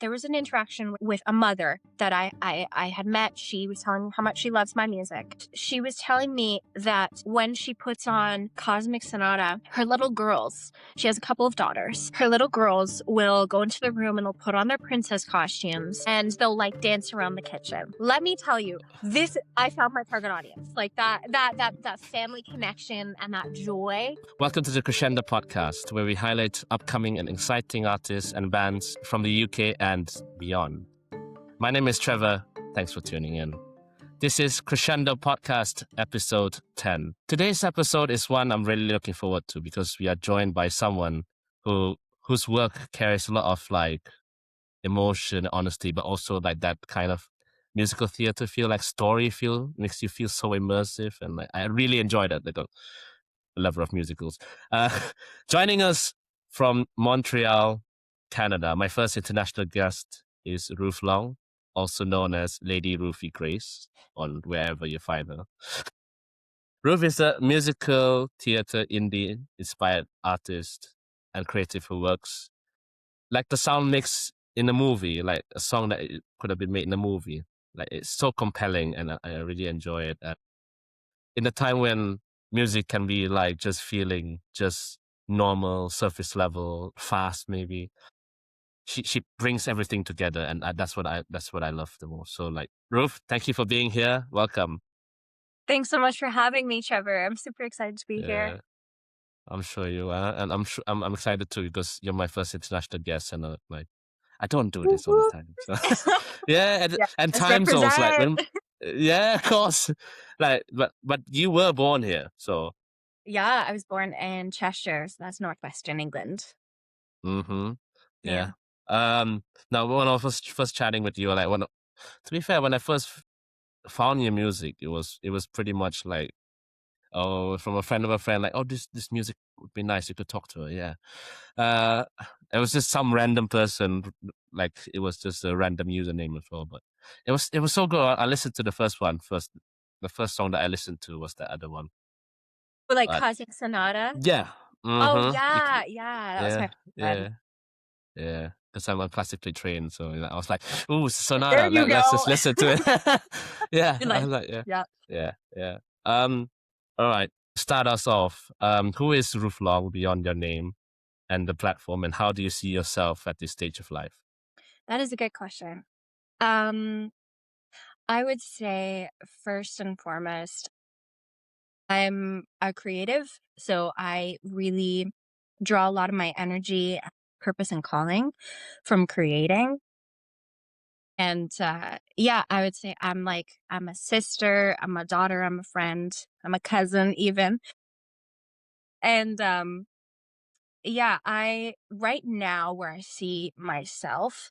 there was an interaction with a mother that I had met. She was telling me how much she loves my music. She was telling me that when she puts on Cosmic Sonata, her little girls, she has a couple of daughters, her little girls will go into the room and they'll put on their princess costumes and they'll like dance around the kitchen. Let me tell you, I found my target audience. Like that family connection and that joy. Welcome to the Crescendo podcast, where we highlight upcoming and exciting artists and bands from the UK and beyond. My name is Trevor. Thanks for tuning in. This is Crescendo Podcast, episode 10. Today's episode is one I'm really looking forward to because we are joined by someone whose work carries a lot of like emotion, honesty, but also like that kind of musical theater feel, like story feel, makes you feel so immersive, and like I really enjoyed it. Like a lover of musicals. Joining us from Montreal, Canada, my first international guest is Ruth Long, also known as Lady Ruthie Grace, on wherever you find her. Ruth is a musical theater indie inspired artist and creative who works like the sound mix in a movie, like a song that it could have been made in a movie. Like it's so compelling, and I really enjoy it. And in a time when music can be like just feeling just normal, surface level, fast, maybe she brings everything together, and that's what I love the most. So like, Ruth, thank you for being here. Welcome. Thanks so much for having me, Trevor. I'm super excited to be here. I'm sure you are, and I'm excited too because you're my first international guest, and like I don't do this all the time. So. Yeah, and time zones, like when, yeah, of course, like but you were born here, so. Yeah, I was born in Cheshire, so that's northwestern England. Mm-hmm. Yeah. Yeah. Now when I was first chatting with you, like to be fair, when I first found your music, it was pretty much like, oh, from a friend of a friend, like, oh, this music would be nice. You could talk to her. Yeah. It was just some random person, like it was just a random username as well. But it was so good. I listened to the first one first. The first song that I listened to was the other one. Like But Cosmic Sonata? yeah. Oh, Mm-hmm. yeah, that was my friend. Yeah. Because I'm classically trained, so I was like, "Ooh, There Sonata, you let's go. just listen to it." Yeah, You're I like, was like, yeah. yeah. All right. Start us off. Who is Ruth Long beyond your name and the platform, and how do you see yourself at this stage of life? That is a good question. Um, I would say first and foremost, I'm a creative, so I really draw a lot of my energy, purpose, and calling from creating. And yeah, I would say I'm a sister, I'm a daughter, I'm a friend, I'm a cousin even. And yeah, I right now where I see myself,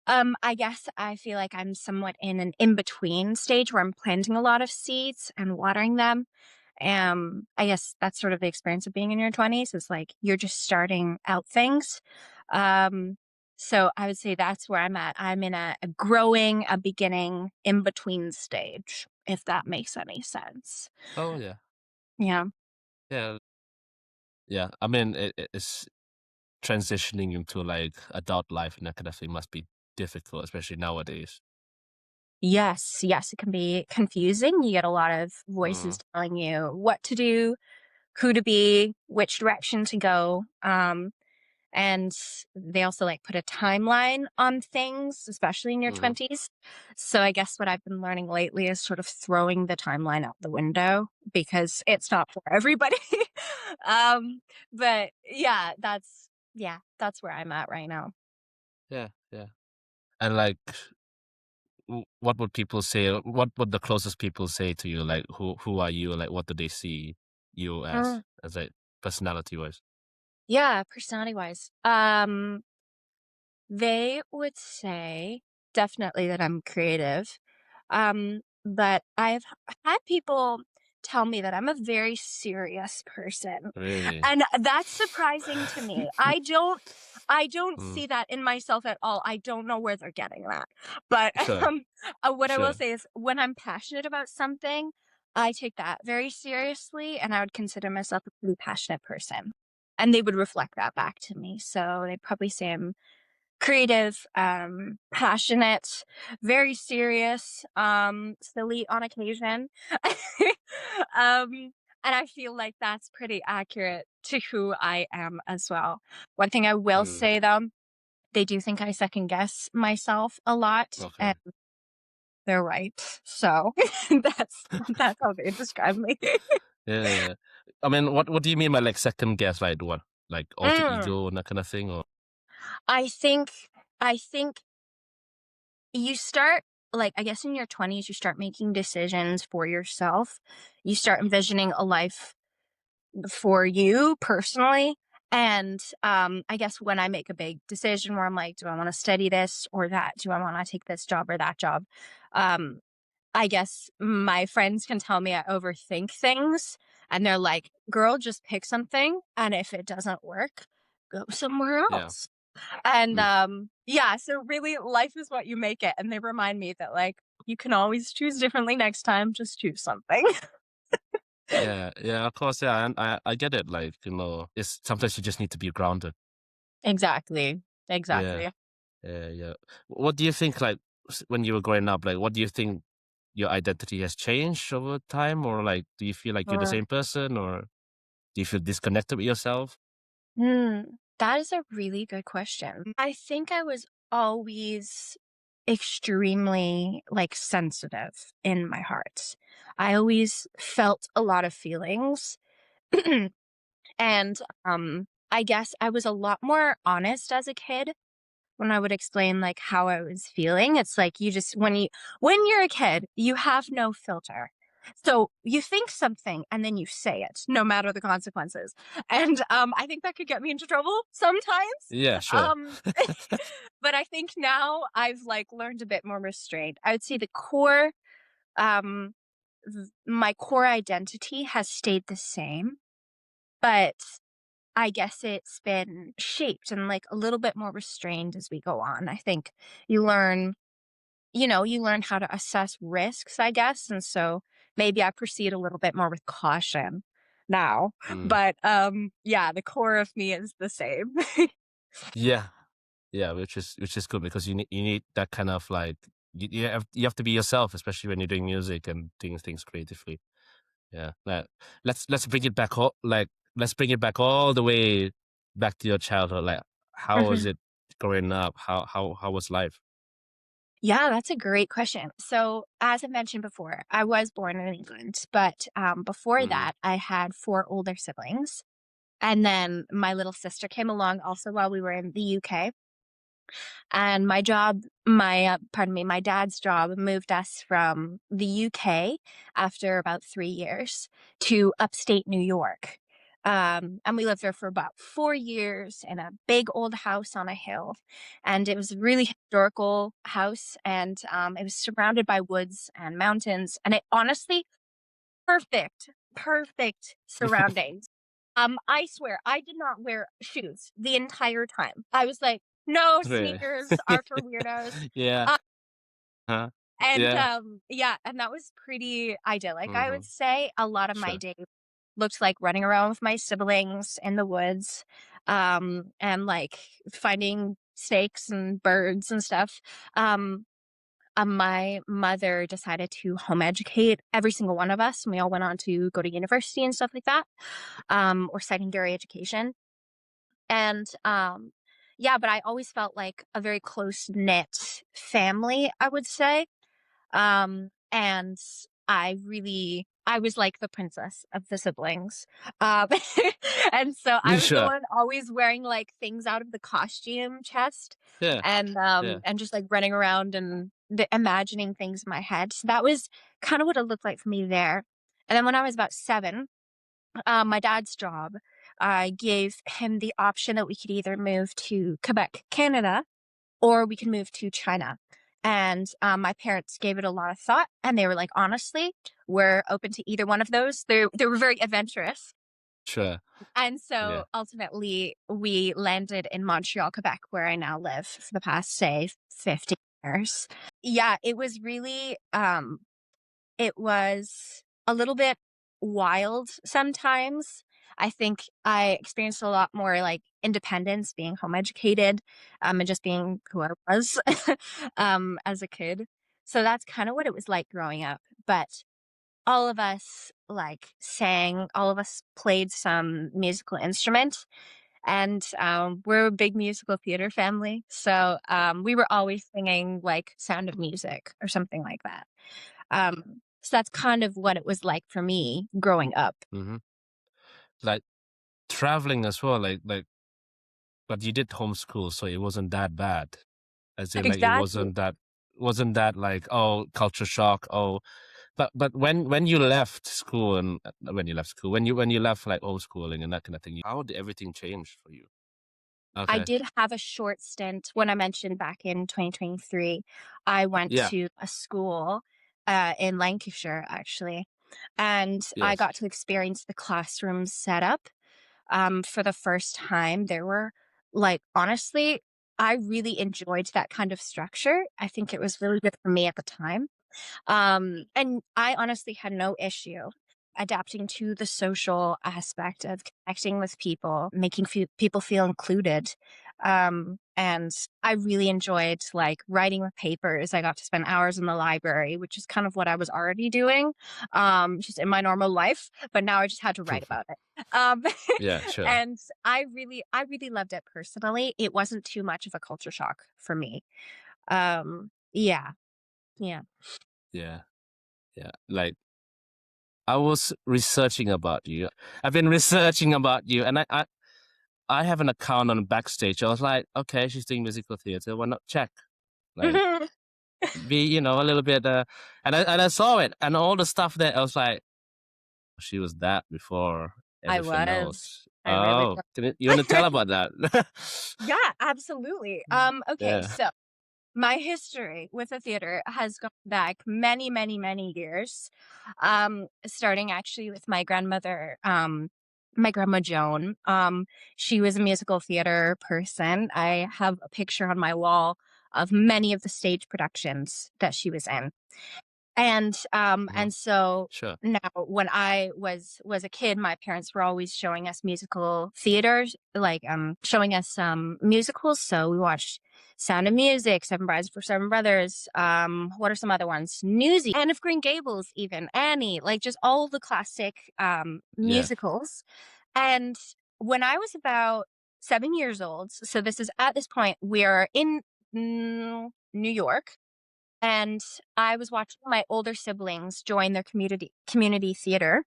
I guess I feel like I'm somewhat in an in-between stage where I'm planting a lot of seeds and watering them. I guess that's sort of the experience of being in your 20s is like you're just starting out things. Um, so I would say that's where I'm at. I'm in a growing, a beginning, in between stage, if that makes any sense. Oh yeah, Yeah. yeah, yeah. I mean, it's transitioning into like adult life and that kind of thing must be difficult, especially nowadays. Yes, yes, it can be confusing. You get a lot of voices Mm, telling you what to do, who to be, which direction to go. And they also like put a timeline on things, especially in your mm-hmm. 20s. So I guess what I've been learning lately is sort of throwing the timeline out the window because it's not for everybody. um, but that's where I'm at right now. Yeah. And like, what would people say? What would the closest people say to you? Like, who are you? Like, what do they see you as a personality wise? Yeah, personality wise. They would say definitely that I'm creative. But I've had people tell me that I'm a very serious person. Really? And that's surprising to me. I don't Mm, see that in myself at all. I don't know where they're getting that. But sure, what I will sure. say is when I'm passionate about something, I take that very seriously and I would consider myself a pretty passionate person. And they would reflect that back to me. So they'd probably say I'm creative, passionate, very serious, silly on occasion. um, and I feel like that's pretty accurate to who I am as well. One thing I will Mm, say though, they do think I second guess myself a lot, and okay. they're right. So that's how they describe me. Yeah, yeah. I mean, what do you mean by like second guess? Like what? Like alter Mm, ego and that kind of thing, or I think I think you start like I guess in your 20s you start making decisions for yourself. You start envisioning a life for you personally. And I guess when I make a big decision where I'm like, do I want to study this or that? Do I want to take this job or that job? Um, I guess my friends can tell me I overthink things and they're like, girl, just pick something. And if it doesn't work, go somewhere yeah. else. And Mm. yeah, so really life is what you make it. And they remind me that like you can always choose differently next time. Just choose something. Yeah, yeah, of course, yeah, and I get it. Like, it's sometimes you just need to be grounded. Exactly. Yeah, Exactly. yeah, yeah. What do you think, like, when you were growing up, like, what do you think your identity has changed over time, or like, do you feel like you're the Uh, same person, or do you feel disconnected with yourself? hmm, that is a really good question. I think I was always extremely like sensitive in my heart. I always felt a lot of feelings. And I guess I was a lot more honest as a kid when I would explain like how I was feeling. It's like you just when you're a kid, you have no filter. So you think something and then you say it, no matter the consequences. And I think that could get me into trouble sometimes. Yeah, sure. Um, but I think now I've like learned a bit more restraint. I would say the core, um, my core identity has stayed the same, but I guess it's been shaped and like a little bit more restrained as we go on. I think you learn, you learn how to assess risks, I guess. And so maybe I proceed a little bit more with caution now. Mm. But yeah, the core of me is the same. Yeah, yeah, which is good because you need that kind of like you have to be yourself, especially when you're doing music and doing things creatively. Yeah, let's bring it back let's bring it back all the way back to your childhood. Like, how was Mhm. it growing up? How was life? Yeah, that's a great question. So, as I mentioned before, I was born in England, but before Mm, that, I had four older siblings. And then my little sister came along also while we were in the UK. And pardon me, my dad's job moved us from the UK after about 3 years to upstate New York. And we lived there for about 4 years in a big old house on a hill. And it was a really historical house. And it was surrounded by woods and mountains. And it honestly, perfect, perfect surroundings. I swear, I did not wear shoes the entire time. I was like, "No, really? sneakers are for weirdos." Yeah. Uh, Huh? and, Yeah. yeah, and that was pretty idyllic, I would Hmm. say. A lot of my Sure. day looked like running around with my siblings in the woods, and, like, finding snakes and birds and stuff. Um, my mother decided to home educate every single one of us, and we all went on to go to university and stuff like that, or secondary education. And yeah, but I always felt like a very close knit family, I would say. And I was like the princess of the siblings. Um and so I was the Sure. one always wearing like things out of the costume chest Yeah. Yeah. and just like running around and imagining things in my head. So that was kind of what it looked like for me there. And then when I was about 7, my dad's job gave him the option that we could either move to Quebec, Canada, or we could move to China. And my parents gave it a lot of thought, and they were like, honestly, we're open to either one of those. They were very adventurous. Sure. And Yeah. so ultimately, we landed in Montreal, Quebec, where I now live for the past, say, 50 years. Yeah, it was a little bit wild sometimes. I think I experienced a lot more like independence, being home educated, and just being who I was as a kid. So that's kind of what it was like growing up. But all of us like sang, all of us played some musical instrument, and we're a big musical theater family. So we were always singing like Sound of Music or something like that. So that's kind of what it was like for me growing up. Hmm. Like traveling as well, but you did homeschool, so it wasn't that bad. As in, like, it Exactly. wasn't that like, oh, culture shock, oh. But when you left school and when you left school, when you left like homeschooling and that kind of thing, how did everything change for you? I Okay. did have a short stint when I mentioned back in 2023. I went Yeah. to a school in Lancashire, actually, and I got Yes. to experience the classroom setup for the first time. There were, like, honestly, I really enjoyed that kind of structure. I think it was really good for me at the time. And I honestly had no issue adapting to the social aspect of connecting with people, making people feel included. And I really enjoyed like writing with papers. I got to spend hours in the library, which is kind of what I was already doing, just in my normal life. But now I just had to write about it. Yeah, sure. And I really loved it personally. It wasn't too much of a culture shock for me. Yeah, yeah. Yeah. Yeah. Like, I was researching about you. I've been researching about you, and I have an account on Backstage. I was like, okay, she's doing musical theater. Why not check? Like, be, a little bit. And I saw it and all the stuff there. I was like, she was that before I everything was. else. I really Oh, you want to was. tell about that? Yeah, absolutely. Okay, Yeah. so my history with the theater has gone back many, many, many years. Starting actually with my grandma Joan. She was a musical theater person. I have a picture on my wall of many of the stage productions that she was in. Uh-huh. And so Sure. now when I was a kid, my parents were always showing us musical theaters, like showing us musicals. So we watched Sound of Music, Seven Brides for Seven Brothers. What are some other ones? Newsy, Anne of Green Gables, even Annie, like just all the classic Yeah. musicals. And when I was about 7 years old, so this is at this point we're in New York, and I was watching my older siblings join their community theater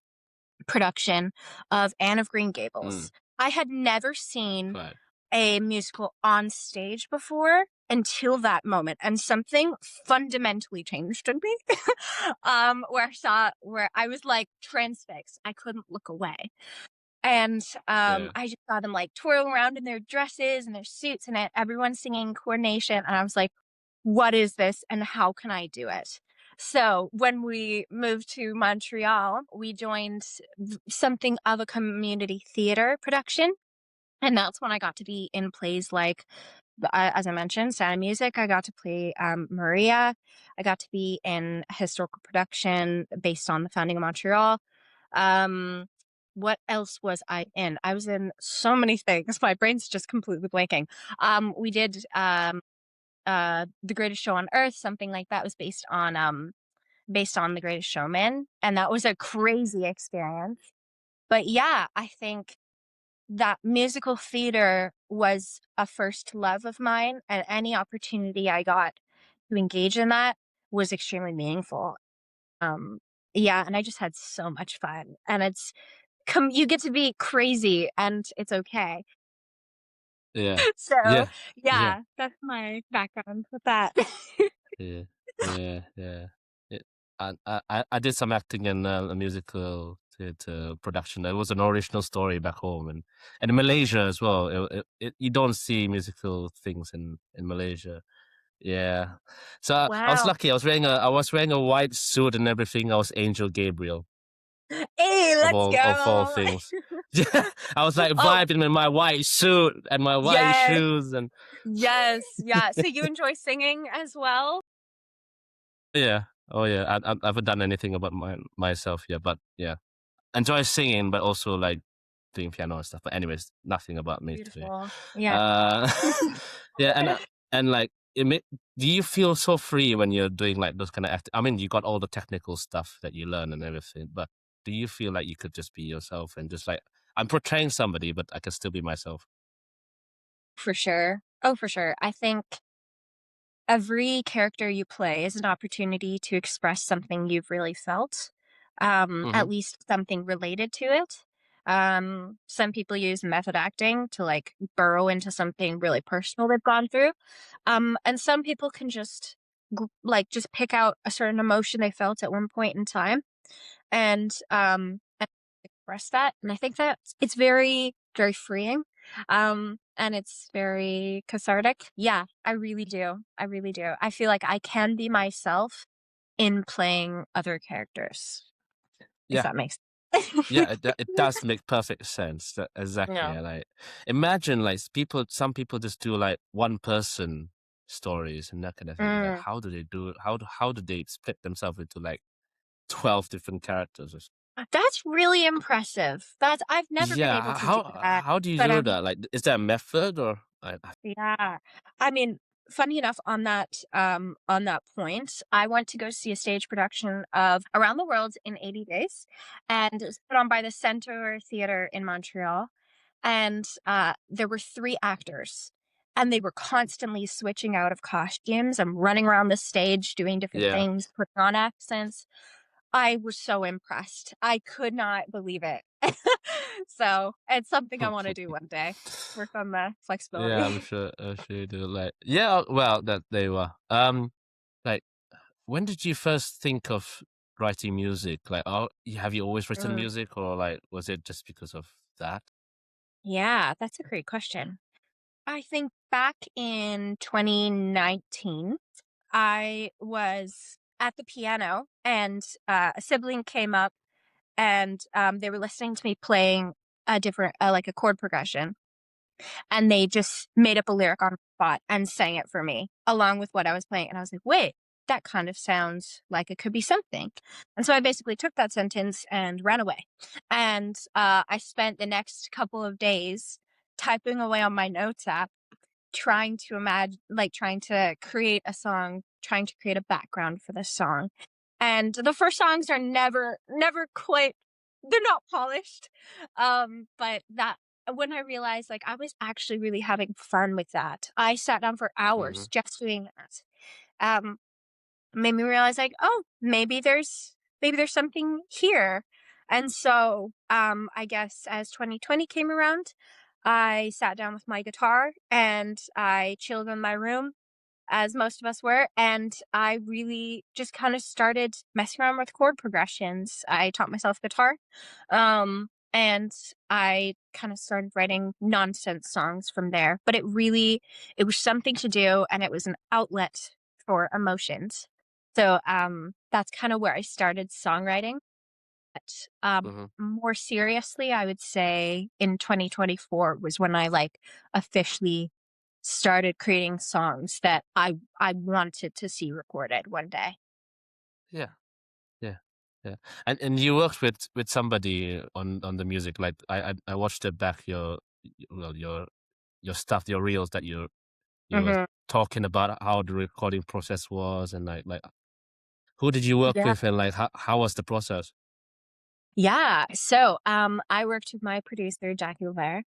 production of Anne of Green Mm, Gables. I had never seen right. a musical on stage before until that moment, and something fundamentally changed in me. Where I was like transfixed. I couldn't look away. And Yeah. I just saw them like twirling around in their dresses and their suits and everyone singing coordination. And I was like, what is this and how can I do it? So when we moved to Montreal, we joined something of a community theater production. And that's when I got to be in plays like, as I mentioned, Sound of Music. I got to play Maria. I got to be in a historical production based on the founding of Montreal. Um, what else was I in? I was in so many things. My brain's just completely blanking. We did The Greatest Show on Earth, something like that was based on The Greatest Showman, and that was a crazy experience. But yeah, I think that musical theater was a first love of mine, and any opportunity I got to engage in that was extremely meaningful. Um, yeah, and I just had so much fun, and you get to be crazy, and it's okay. Yeah. So Yeah. Yeah. yeah, that's my background with that. Yeah. Yeah. Yeah. It, I did some acting in a musical theater production. It was an original story back home, and in Malaysia as well. You don't see musical things in Malaysia. Yeah. So I was Wow. lucky. I was wearing a white suit and everything. I was Angel Gabriel Hey, let's of all go. things. Yeah. I was like Oh, vibing in my white suit and my white yes. shoes and Yes, yeah. So you enjoy singing as well? yeah. Oh yeah. I haven't done anything about myself yet, but yeah. Enjoy singing, but also like doing piano and stuff. But anyways, nothing about me today. Beautiful. Yeah. Uh, yeah, and like do you feel so free when you're doing like those kind of I mean, you got all the technical stuff that you learn and everything, but do you feel like you could just be yourself and just like I'm portraying somebody, but I can still be myself? For sure. Oh, for sure. I think every character you play is an opportunity to express something you've really felt, Hmm. at least something related to it. Some people use method acting to like burrow into something really personal they've gone through. And some people can just like just pick out a certain emotion they felt at one point in time and express that. And I think that it's very, very freeing. And it's very cathartic. Yeah, I really do. I really do. I feel like I can be myself in playing other characters, if Yeah. that makes Yeah, it does make perfect sense. Exactly. No. Yeah, like imagine like some people just do like one person stories and that kind of thing. Like, Mm. how do they do it? How do they split themselves into like 12 different characters? That's really impressive. I've never been able Yeah, to do that. how do you But do that? Like, is there a method or? yeah. I mean, funny enough on that point, I went to go see a stage production of Around the World in 80 Days, and it was put on by the Center Theatre in Montreal. And there were 3 actors, and they were constantly switching out of costumes and running around the stage doing different Yeah. things, putting on accents. I was so impressed. I could not believe it. So, it's something I wanna do one day, work on the Yeah, flexibility. I'm sure you do. Like, yeah, well, that they were. Like, when did you first think of writing music? Like, have you always written Mm. music, or like, was it just because of that? Yeah, that's a great question. I think back in 2019, I was at the piano and, a sibling came up and, they were listening to me playing a different like, a chord progression, and they just made up a lyric on the spot and sang it for me along with what I was playing, and I was like, "Wait, that kind of sounds like it could be something." And so I basically took that sentence and ran away, and, I spent the next couple of days typing away on my notes app trying to imagine like, trying to create a song, trying to create a background for this song. And the first songs are never quite they're not polished. But that when I realized, like, I was actually really having fun with that, I sat down for Hmm. hours just doing that. Um, Made me realize, like, "Oh, maybe there's something here." And so, I guess as 2020 came around, I sat down with my guitar and I chilled in my room, as most of us were, and I really just kind of started messing around with chord progressions. I taught myself guitar, and I kind of started writing nonsense songs from there. But it was something to do, and it was an outlet for emotions. So that's kind of where I started songwriting. But Hmm. more seriously, I would say in 2024 was when I like officially started creating songs that I wanted to see recorded one day. Yeah, yeah, yeah. And you worked with somebody on the music. Like, I watched it back well your stuff, your reels that you were Mhm. talking about how the recording process was, and like who did you work Yeah. with, and like how was the process? Yeah. So, I worked with my producer, Jackie Lever,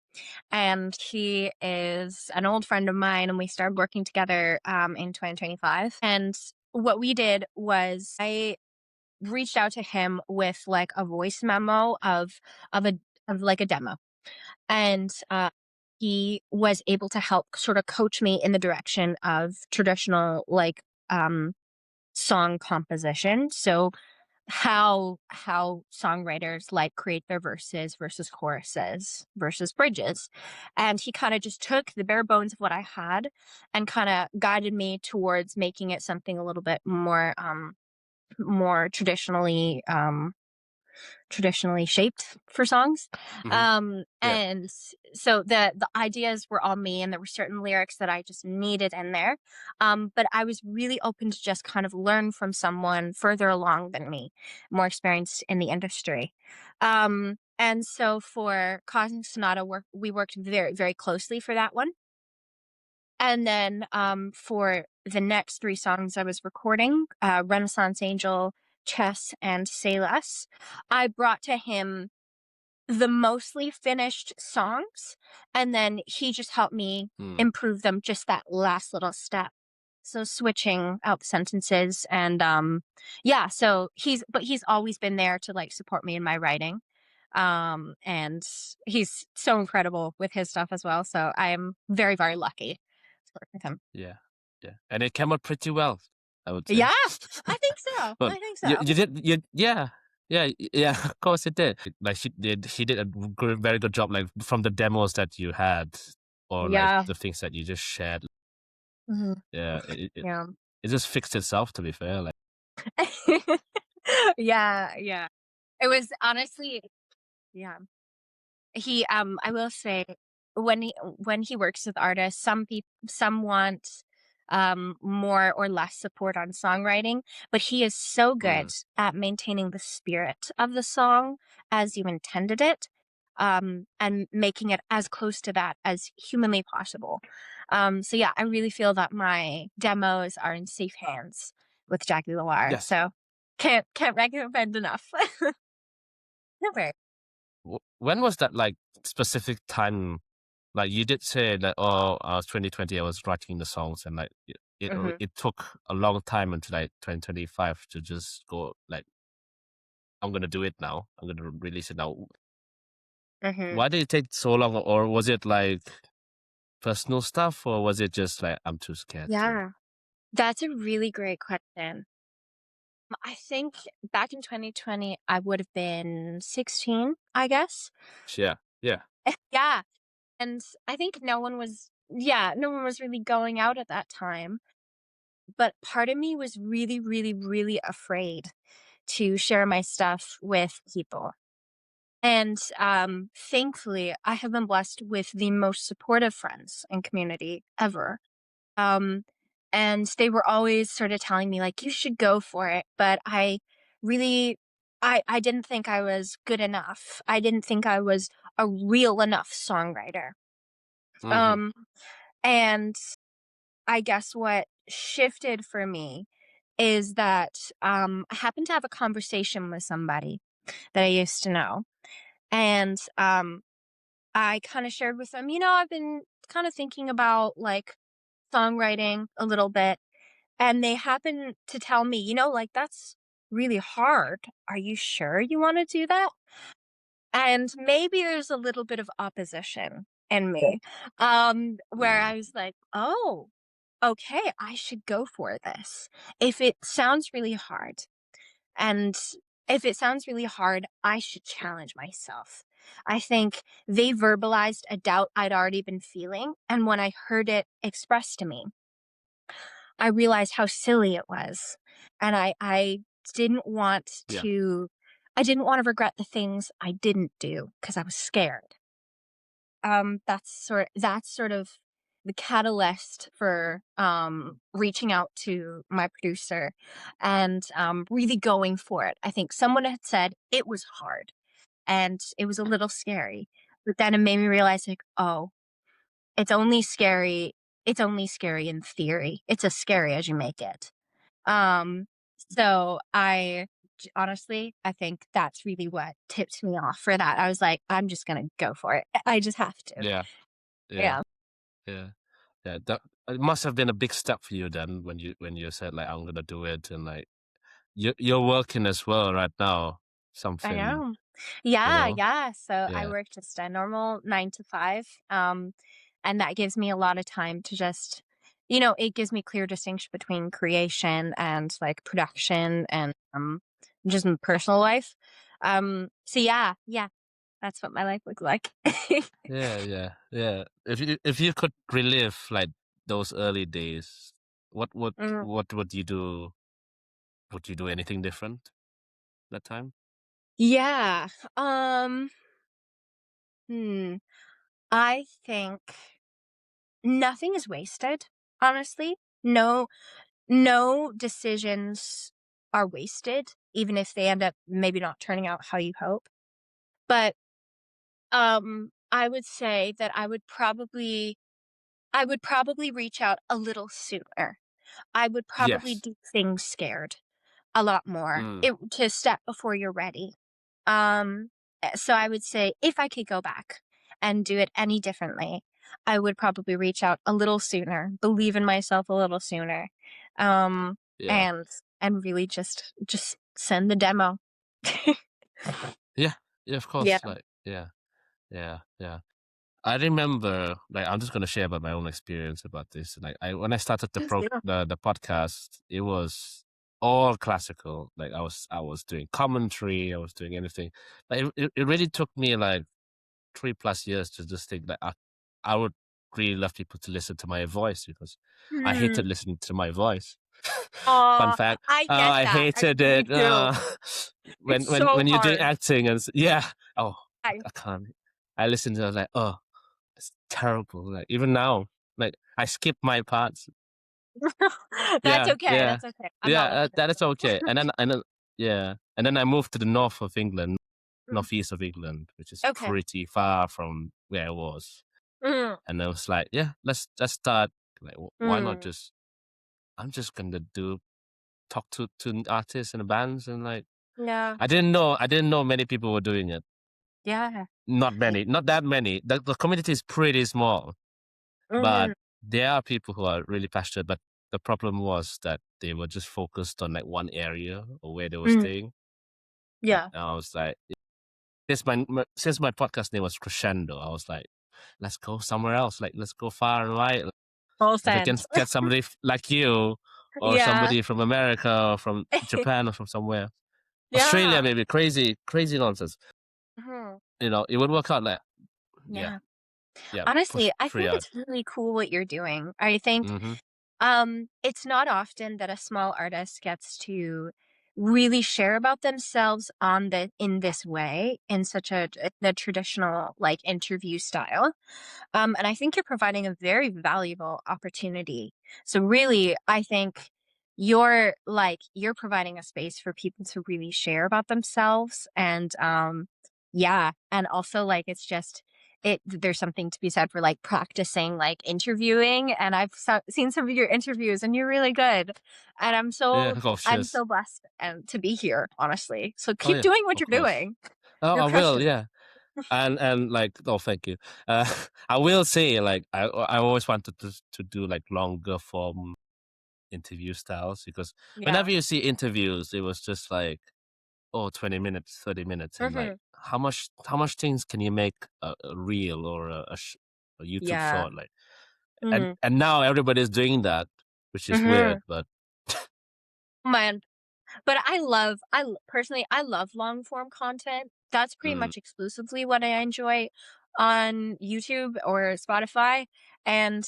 and he is an old friend of mine, and we started working together in 2025. And what we did was I reached out to him with like a voice memo of a of like a demo. And he was able to help sort of coach me in the direction of traditional like song composition. So how songwriters like create their verses versus choruses versus bridges. And he kind of just took the bare bones of what I had and kind of guided me towards making it something a little bit more traditionally shaped for songs. Hmm. Yeah, So the ideas were all me, and there were certain lyrics that I just needed in there. But I was really open to just kind of learn from someone further along than me, more experienced in the industry. And so for Cosmic Sonata we worked very, very closely for that one. And then for the next three songs I was recording, Renaissance Angel, Chess, and Say Less, I brought to him the mostly finished songs, and then he just helped me Hmm. improve them just that last little step. So switching out the sentences and yeah, so he's always been there to like support me in my writing. And he's so incredible with his stuff as well. So I am very, very lucky to work with him. Yeah, yeah, and it came out pretty well, I would say. Yeah, I think so. Well, I think so. you did yeah, yeah, yeah. Of course, it did. Like he did a very good job. Like from the demos that you had, or like Yeah. the things that you just shared. Mhm. Yeah, Yeah. it just fixed itself. To be fair, like Yeah, yeah. It was honestly, yeah. I will say when he works with artists, some want more or less support on songwriting, but he is so good mm, at maintaining the spirit of the song as you intended it, and making it as close to that as humanly possible. So yeah, I really feel that my demos are in safe hands with Jackie Loire. yes. So can't recommend enough. Never. When was that like specific time? Like you did say that, oh, 2020, I was writing the songs, and like Hmm. it took a long time until like 2025 to just go like, I'm gonna do it now. I'm gonna release it now. Hmm. Why did it take so long, or was it like personal stuff, or was it just like I'm too scared to? Yeah. That's a really great question. I think back in 2020, I would have been 16, I guess. Yeah, yeah. Yeah. And I think no one was really going out at that time. But part of me was really, really, really afraid to share my stuff with people. And thankfully, I have been blessed with the most supportive friends and community ever. Um, and they were always sort of telling me like, "You should go for it." But really, I didn't think I was good enough. I didn't think I was a real enough songwriter. Mm-hmm. Um, and I guess what shifted for me is that I happened to have a conversation with somebody that I used to know, and I kind of shared with them, I've been kind of thinking about like songwriting a little bit. And they happen to tell me, like, "That's really hard. Are you sure you wanna do that?" And maybe there's a little bit of opposition in me, where Mm, I was like, "Oh, okay, I should go for this. If it sounds really hard, and if it sounds really hard, I should challenge myself." I think they verbalized a doubt I'd already been feeling, and when I heard it expressed to me, I realized how silly it was, and didn't want yeah, to I didn't wanna regret the things I didn't do because I was scared. That's sort of the catalyst for, reaching out to my producer and, really going for it. I think someone had said it was hard, and it was a little scary, but then it made me realize, like, "Oh, it's only scary it's only scary in theory. It's as scary as you make it." Um, so honestly, I think that's really what tipped me off for that. I was like, "I'm just gonna go for it. I just have to." yeah, yeah, Yeah. yeah, yeah. That it must have been a big step for you then when you said like I'm gonna do it, and like you're working as well right now. I Something, know. you Yeah, know. yeah. So I Yeah, work just a normal 9 to 5. And that gives me a lot of time to just, it gives me clear distinction between creation and like production and just my personal life. So yeah, yeah, that's what my life looks like. yeah, yeah, yeah. If you could relive like those early days, Mm, what would you do? Would you do anything different that time? yeah. Um, hmm. I think nothing is wasted, honestly. No decisions are wasted, even if they end up maybe not turning out how you hope. But I would say that I would probably reach out a little sooner. I would probably Yes. do things scared a lot more Mm, it to step before you're ready. So I would say if I could go back and do it any differently, I would probably reach out a little sooner, believe in myself a little sooner, um, yeah. and really just send the demo. Yeah. Yeah, of Yeah. course. Like, yeah. Yeah. Yeah. I remember, like, I'm just gonna share about my own experience about this. Like, when I started Please do. the podcast, it was all classical. Like, I was doing commentary, I was doing anything. Like, it really took me like 3+ years to just think that I would really love people to listen to my voice because I hated Mm. listening to my voice. Fun Aw, fact. I Oh, get I that. hated Me it. too. When It's so you're doing hard. acting and yeah. Oh, I I can't. I listened to it, I was like, oh, it's terrible. Like even now, like I skip my parts. That's Yeah, okay, yeah, that's okay. I'm yeah. not looking That is at okay. And then yeah, and then I moved to the north of England, Mm, northeast of England, which is okay. pretty far from where I was. Mm, And I was like, yeah, let's start. Like, why not mm, just? I'm just gonna do talk to artists and bands and like yeah, I didn't know many people were doing it. yeah. Not Yeah. many, not that many. The community is pretty small, but Mhm, there are people who are really passionate. But the problem was that they were just focused on like one area or where they were mm, staying. And yeah. I was like, since my podcast name was Crescendo, I was like, let's go somewhere else. Like, let's go far and wide. All If I can sense. get somebody like you, or Yeah. somebody from America, or from Japan, or from somewhere, Australia, Yeah. maybe crazy nonsense. Mhm, It would work out. Like, yeah, yeah. yeah, push Honestly, I pretty think hard. it's really cool what you're doing. I think Mm-hmm. it's not often that a small artist gets to really share about themselves on the in this way, in such a the traditional like interview style. And I think you're providing a very valuable opportunity. So really, I think you're providing a space for people to really share about themselves and yeah, and also like it's just there's something to be said for like practicing like interviewing and seen some of your interviews and you're really good. And Yeah, oh, I'm cheers. so blessed to be here, honestly. So Oh keep yeah, doing what of you're course. doing. Oh, You're I will. crushing Yeah, and like, oh, thank you. Uh, I will say, like, I always wanted to do like longer form interview styles because it. Yeah. whenever you see interviews, it was just like, oh, 20 minutes, 30 minutes, and like, Hmm. how much things can you make a reel or a YouTube Yeah. short, like, and Mhm. and now everybody's doing that, which is weird, Mhm. but Man, but personally, I love long form content. That's pretty mm, much exclusively what I enjoy on YouTube or Spotify. And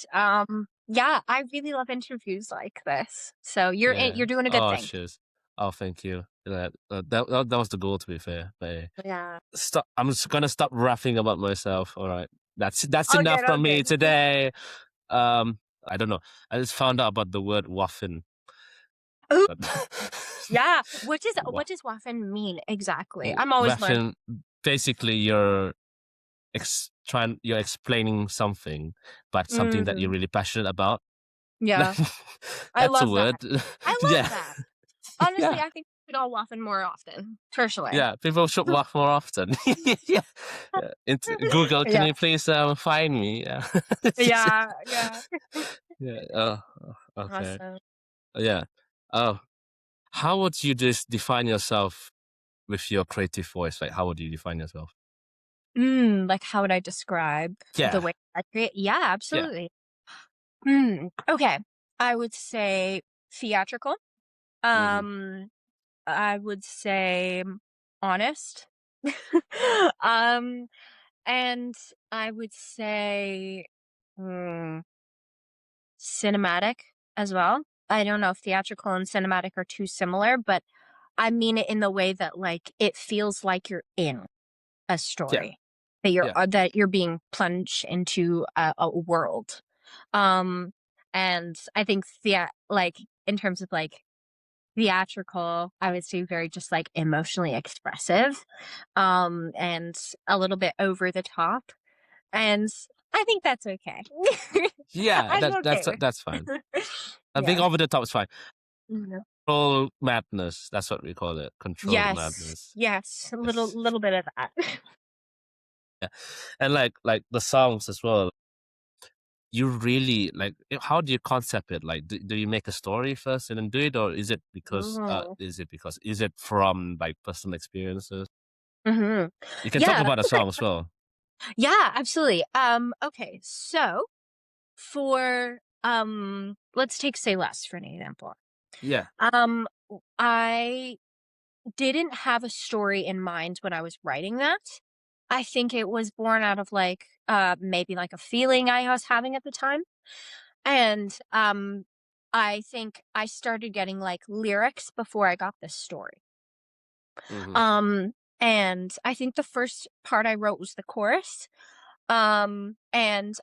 yeah, I really love interviews like this. So yeah. you're doing a good Oh, thing. cheers. Oh, thank you. That was the goal, to be fair. But Yeah. stop. I'm just gonna stop rapping about myself. All right, that's All enough good, all from me good. today. I don't know. I just found out about the word waffin, Ooh, but yeah. wa- What does waffin mean exactly? I'm always learning. waffin. Basically, you're explaining something, but something that you're Mm, really passionate about. yeah. I That's a love word. that. I Yeah, love that. Honestly, yeah. I think we should all waffin more often, personally. Yeah, people should walk more often. Yeah. Yeah. Google, can Yeah. you please find me? Yeah. Yeah, yeah. Yeah. Oh, okay. Awesome. Yeah. Oh, how would you just define yourself with your creative voice? Like, how would you define yourself? Like how would I describe the Yeah. way I create? Yeah, Yeah. absolutely. Okay. I would say theatrical. Mm-hmm. Um, I would say honest. Um, and I would say mm, cinematic as well. I don't know if theatrical and cinematic are too similar, but I mean it in the way that like it feels like you're in a Yeah. story, Yeah. that you're being plunged into a world. Um, and I think like in terms of like theatrical, I would say very just like emotionally expressive, and a little bit over the top. And I think that's okay. Yeah, I'm that okay with that's fine. it. I think Yeah. over the top is fine. Mhm. Control madness. That's what we call it. Controlled Yes. madness. Yes. A little Yes. little bit of that. Yeah. And like the songs as well. You really like how do you concept it? Like do you make a story first and then do it, or Mm. is it from like personal experiences? Mhm. You can talk Yeah. about a song as well. Yeah, absolutely. Okay. So for let's take Say Less for an example. Yeah. I didn't have a story in mind when I was writing that. I think it was born out of like maybe like a feeling I was having at the time. And I think I started getting like lyrics before I got this story. Hmm. Um and I think the first part I wrote was the chorus. And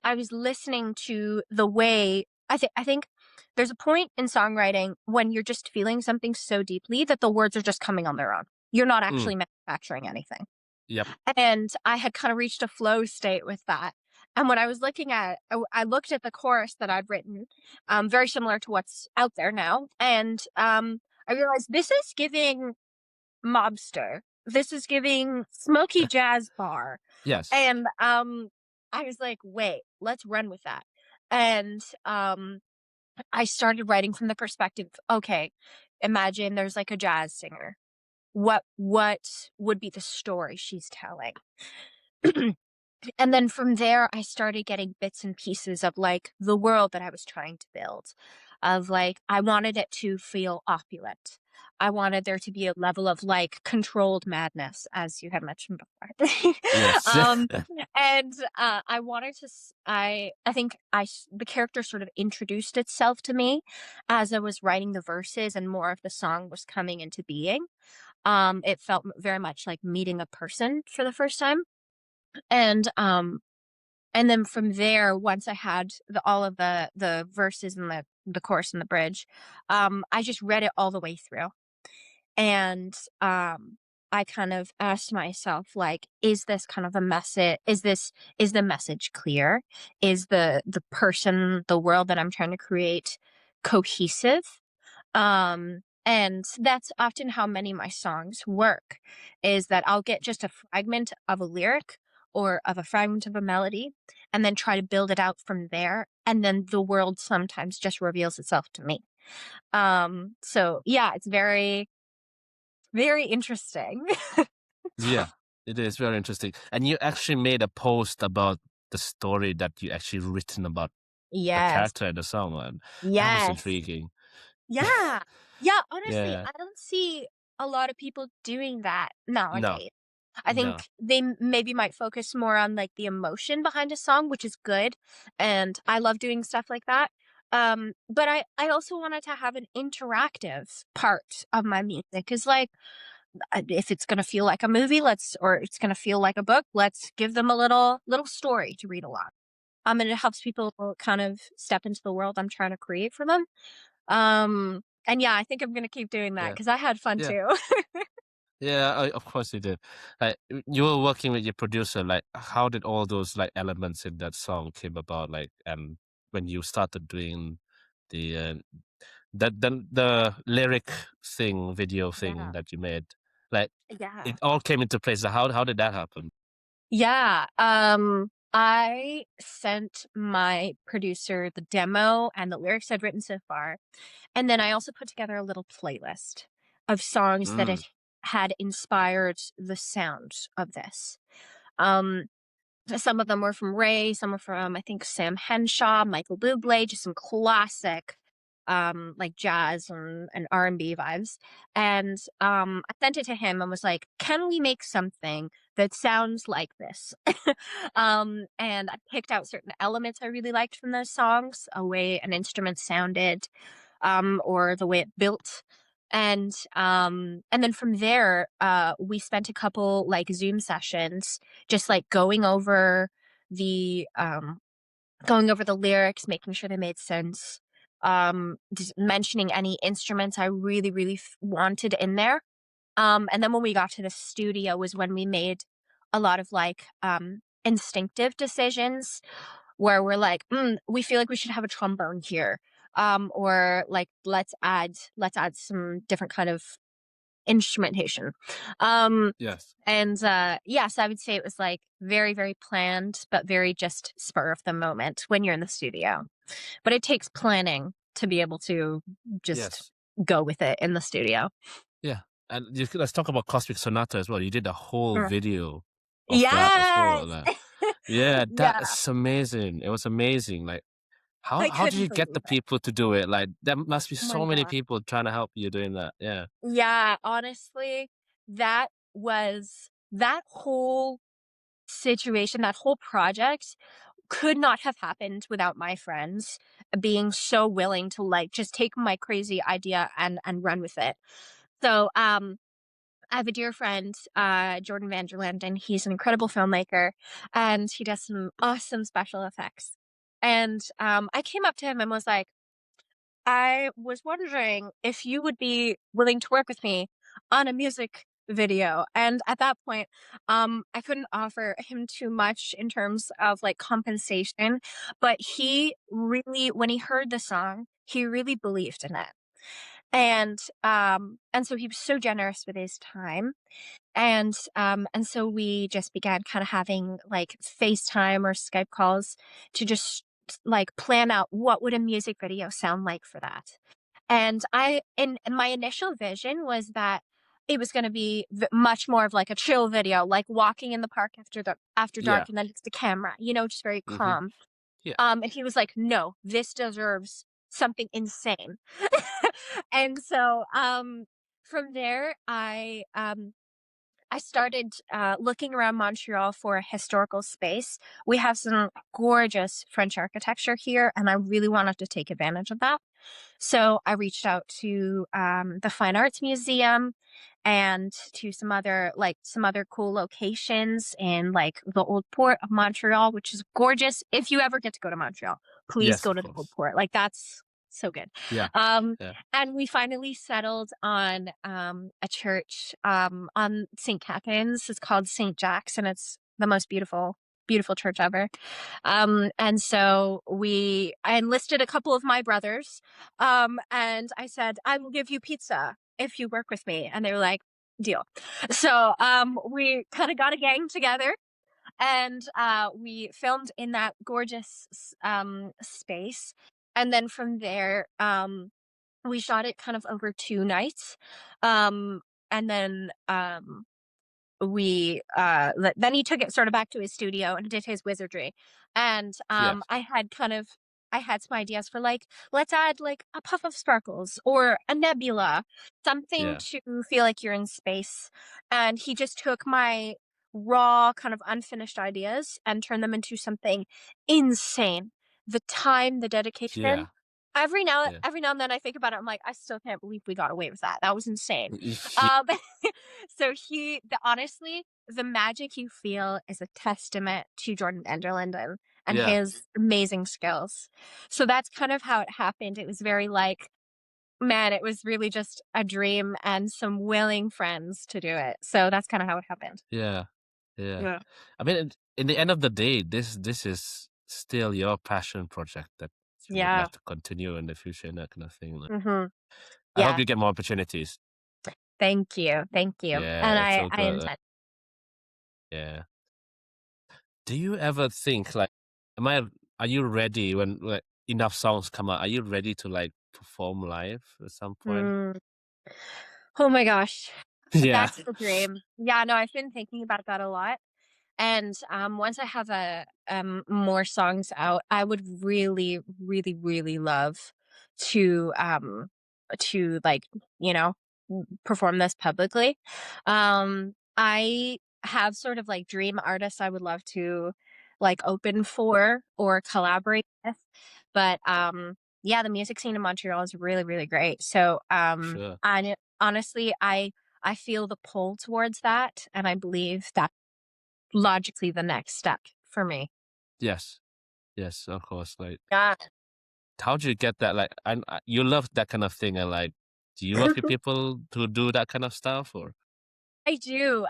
I was listening to the way I think there's a point in songwriting when you're just feeling something so deeply that the words are just coming on their own. You're not Mm. actually manufacturing anything. Yep. And I had kind of reached a flow state with that. And when I was looking at I looked at the chorus that I'd written, very similar to what's out there now, and I realized this is giving mobster. This is giving smoky jazz bar. Yes. And I was like, "Wait, let's run with that." And I started writing from the perspective, okay, imagine there's like a jazz singer. What would be the story she's telling? And then from there, I started getting bits and pieces of like the world that I was trying to build. Of like, I wanted it to feel opulent. I wanted there to be a level of like controlled madness, as you had mentioned before. Yes. um, and I wanted to. I think the character sort of introduced itself to me as I was writing the verses, and more of the song was coming into being. It felt very much like meeting a person for the first time, and then from there, once I had all of the verses and the chorus and the bridge, I just read it all the way through, and I kind of asked myself, like, is this kind of a message? Is the message clear? Is the person, the world that I'm trying to create, cohesive? And that's often how many of my songs work, is that I'll get just a fragment of a lyric or of a fragment of a melody and then try to build it out from there. And then the world sometimes just reveals itself to me. So yeah, it's very, very interesting. Yeah. It is very interesting. And you actually made a post about the story that you actually written about the Yes. character in the song, and that was Yes. intriguing. Yeah. Yeah, honestly, Yeah. I don't see a lot of people doing that No. nowadays. I No. think they maybe might focus more on like the emotion behind a song, which is good. And I love doing stuff like that. But I also wanted to have an interactive part of my music. Is like if it's gonna feel like a movie, or it's gonna feel like a book, let's give them a little story to read along. And it helps people kind of step into the world I'm trying to create for them. And yeah, I think I'm gonna keep doing that Yeah. because I had fun Yeah. too. Yeah, of course you did. Like you were working with your producer. Like, how did all those like elements in that song came about? Like, and when you started doing the the lyric thing, video thing Yeah. that you made, like Yeah. it all came into place. So how did that happen? Yeah. I sent my producer the demo and the lyrics I'd written so far. And then I also put together a little playlist of songs that Mm, it had inspired the sound of this. Um, some of them were from Ray, some were from I think Sam Henshaw, Michael Bublé, just some classic like jazz and R&B vibes. And I sent it to him and was like, "Can we make something that sounds like this?" And I picked out certain elements I really liked from those songs, a way an instrument sounded, or the way it built. And then from there, we spent a couple like Zoom sessions just like the going over the lyrics, making sure they made sense. mentioning any instruments I really, really wanted in there. And then when we got to the studio was when we made a lot of like instinctive decisions where we're like, we feel like we should have a trombone here. Or like let's add some different kind of instrumentation. Um Yes. and yes, I would say it was like very, very planned, but very just spur of the moment when you're in the studio. But it takes planning to be able to just Yes. go with it in the studio. Yeah. And let's talk about Cosmic Sonata as well. You did a whole Mm. video of that as well. Yes. Yeah, Yeah, that's amazing. It was amazing. Like, I how did couldn't you get believe the it. people to do it? Like, there must be Oh so my many god. people trying to help you doing that. Yeah. Yeah, honestly, that whole situation, that whole project could not have happened without my friends being so willing to like just take my crazy idea and run with it. So, I have a dear friend, Jordan Vanderland, and he's an incredible filmmaker, and he does some awesome special effects. And I came up to him and was like, I was wondering if you would be willing to work with me on a music video. And at that point, I couldn't offer him too much in terms of like compensation, but he really, when he heard the song, he really believed in it. And so he was so generous with his time. And so we just began kind of having like FaceTime or Skype calls to just like plan out what would a music video sound like for that. And in my initial vision was that it was going to be much more of like a chill video, like walking in the park after Yeah. dark, and then it's the camera, just very Hmm. calm. Yeah. And he was like, "No, this deserves something insane." And so from there, I started looking around Montreal for a historical space. We have some gorgeous French architecture here, and I really wanted to take advantage of that. So I reached out to the Fine Arts Museum and to some other cool locations in like the Old Port of Montreal, which is gorgeous. If you ever get to go to Montreal, please Yes, go of to the Old course. Port. Like that's so good. Yeah. Um, Yeah. and we finally settled on a church on St. Catherine's. It's called St. Jack's, and it's the most beautiful, beautiful church ever. And so I enlisted a couple of my brothers, and I said, I will give you pizza if you work with me. And they were like, deal. So we kind of got a gang together and we filmed in that gorgeous space. And then from there, we shot it kind of over 2 nights. Um, and then then he took it sort of back to his studio and did his wizardry. And Yes. I had some ideas for like, let's add like a puff of sparkles or a nebula, something Yeah. to feel like you're in space. And he just took my raw kind of unfinished ideas and turned them into something insane. The time, the dedication. Yeah. Yeah. Every now and then I think about it, I'm like, I still can't believe we got away with that. That was insane. Yeah. Um, so honestly, the magic you feel is a testament to Jordan Enderlin and Yeah. his amazing skills. So that's kind of how it happened. It was very like, man, it was really just a dream and some willing friends to do it. So that's kind of how it happened. Yeah. Yeah. Yeah. I mean, in the end of the day, this is still your passion project that you would Yeah. like to continue in the future and that kind of thing. Like, Hmm. I hope Yeah. you get more opportunities. Thank you. Thank you. Yeah, And it's so I good. intend. Yeah. Do you ever think like, am I? Are you ready when like enough songs come out? Are you ready to like perform live at some point? Mm. Oh my gosh. Yeah. That's the dream. Yeah, no, I've been thinking about that a lot. And once I have more songs out, I would really, really, really love to like you know perform this publicly. I have sort of like dream artists I would love to like open for or collaborate with, but yeah, the music scene in Montreal is really, really great. So Sure. I honestly I feel the pull towards that, and I believe that logically the next step for me. Yes. Yes. Of course. Like Yeah. how do you get that? Like, you love that kind of thing, and like, do you work with people to do that kind of stuff, or? I do.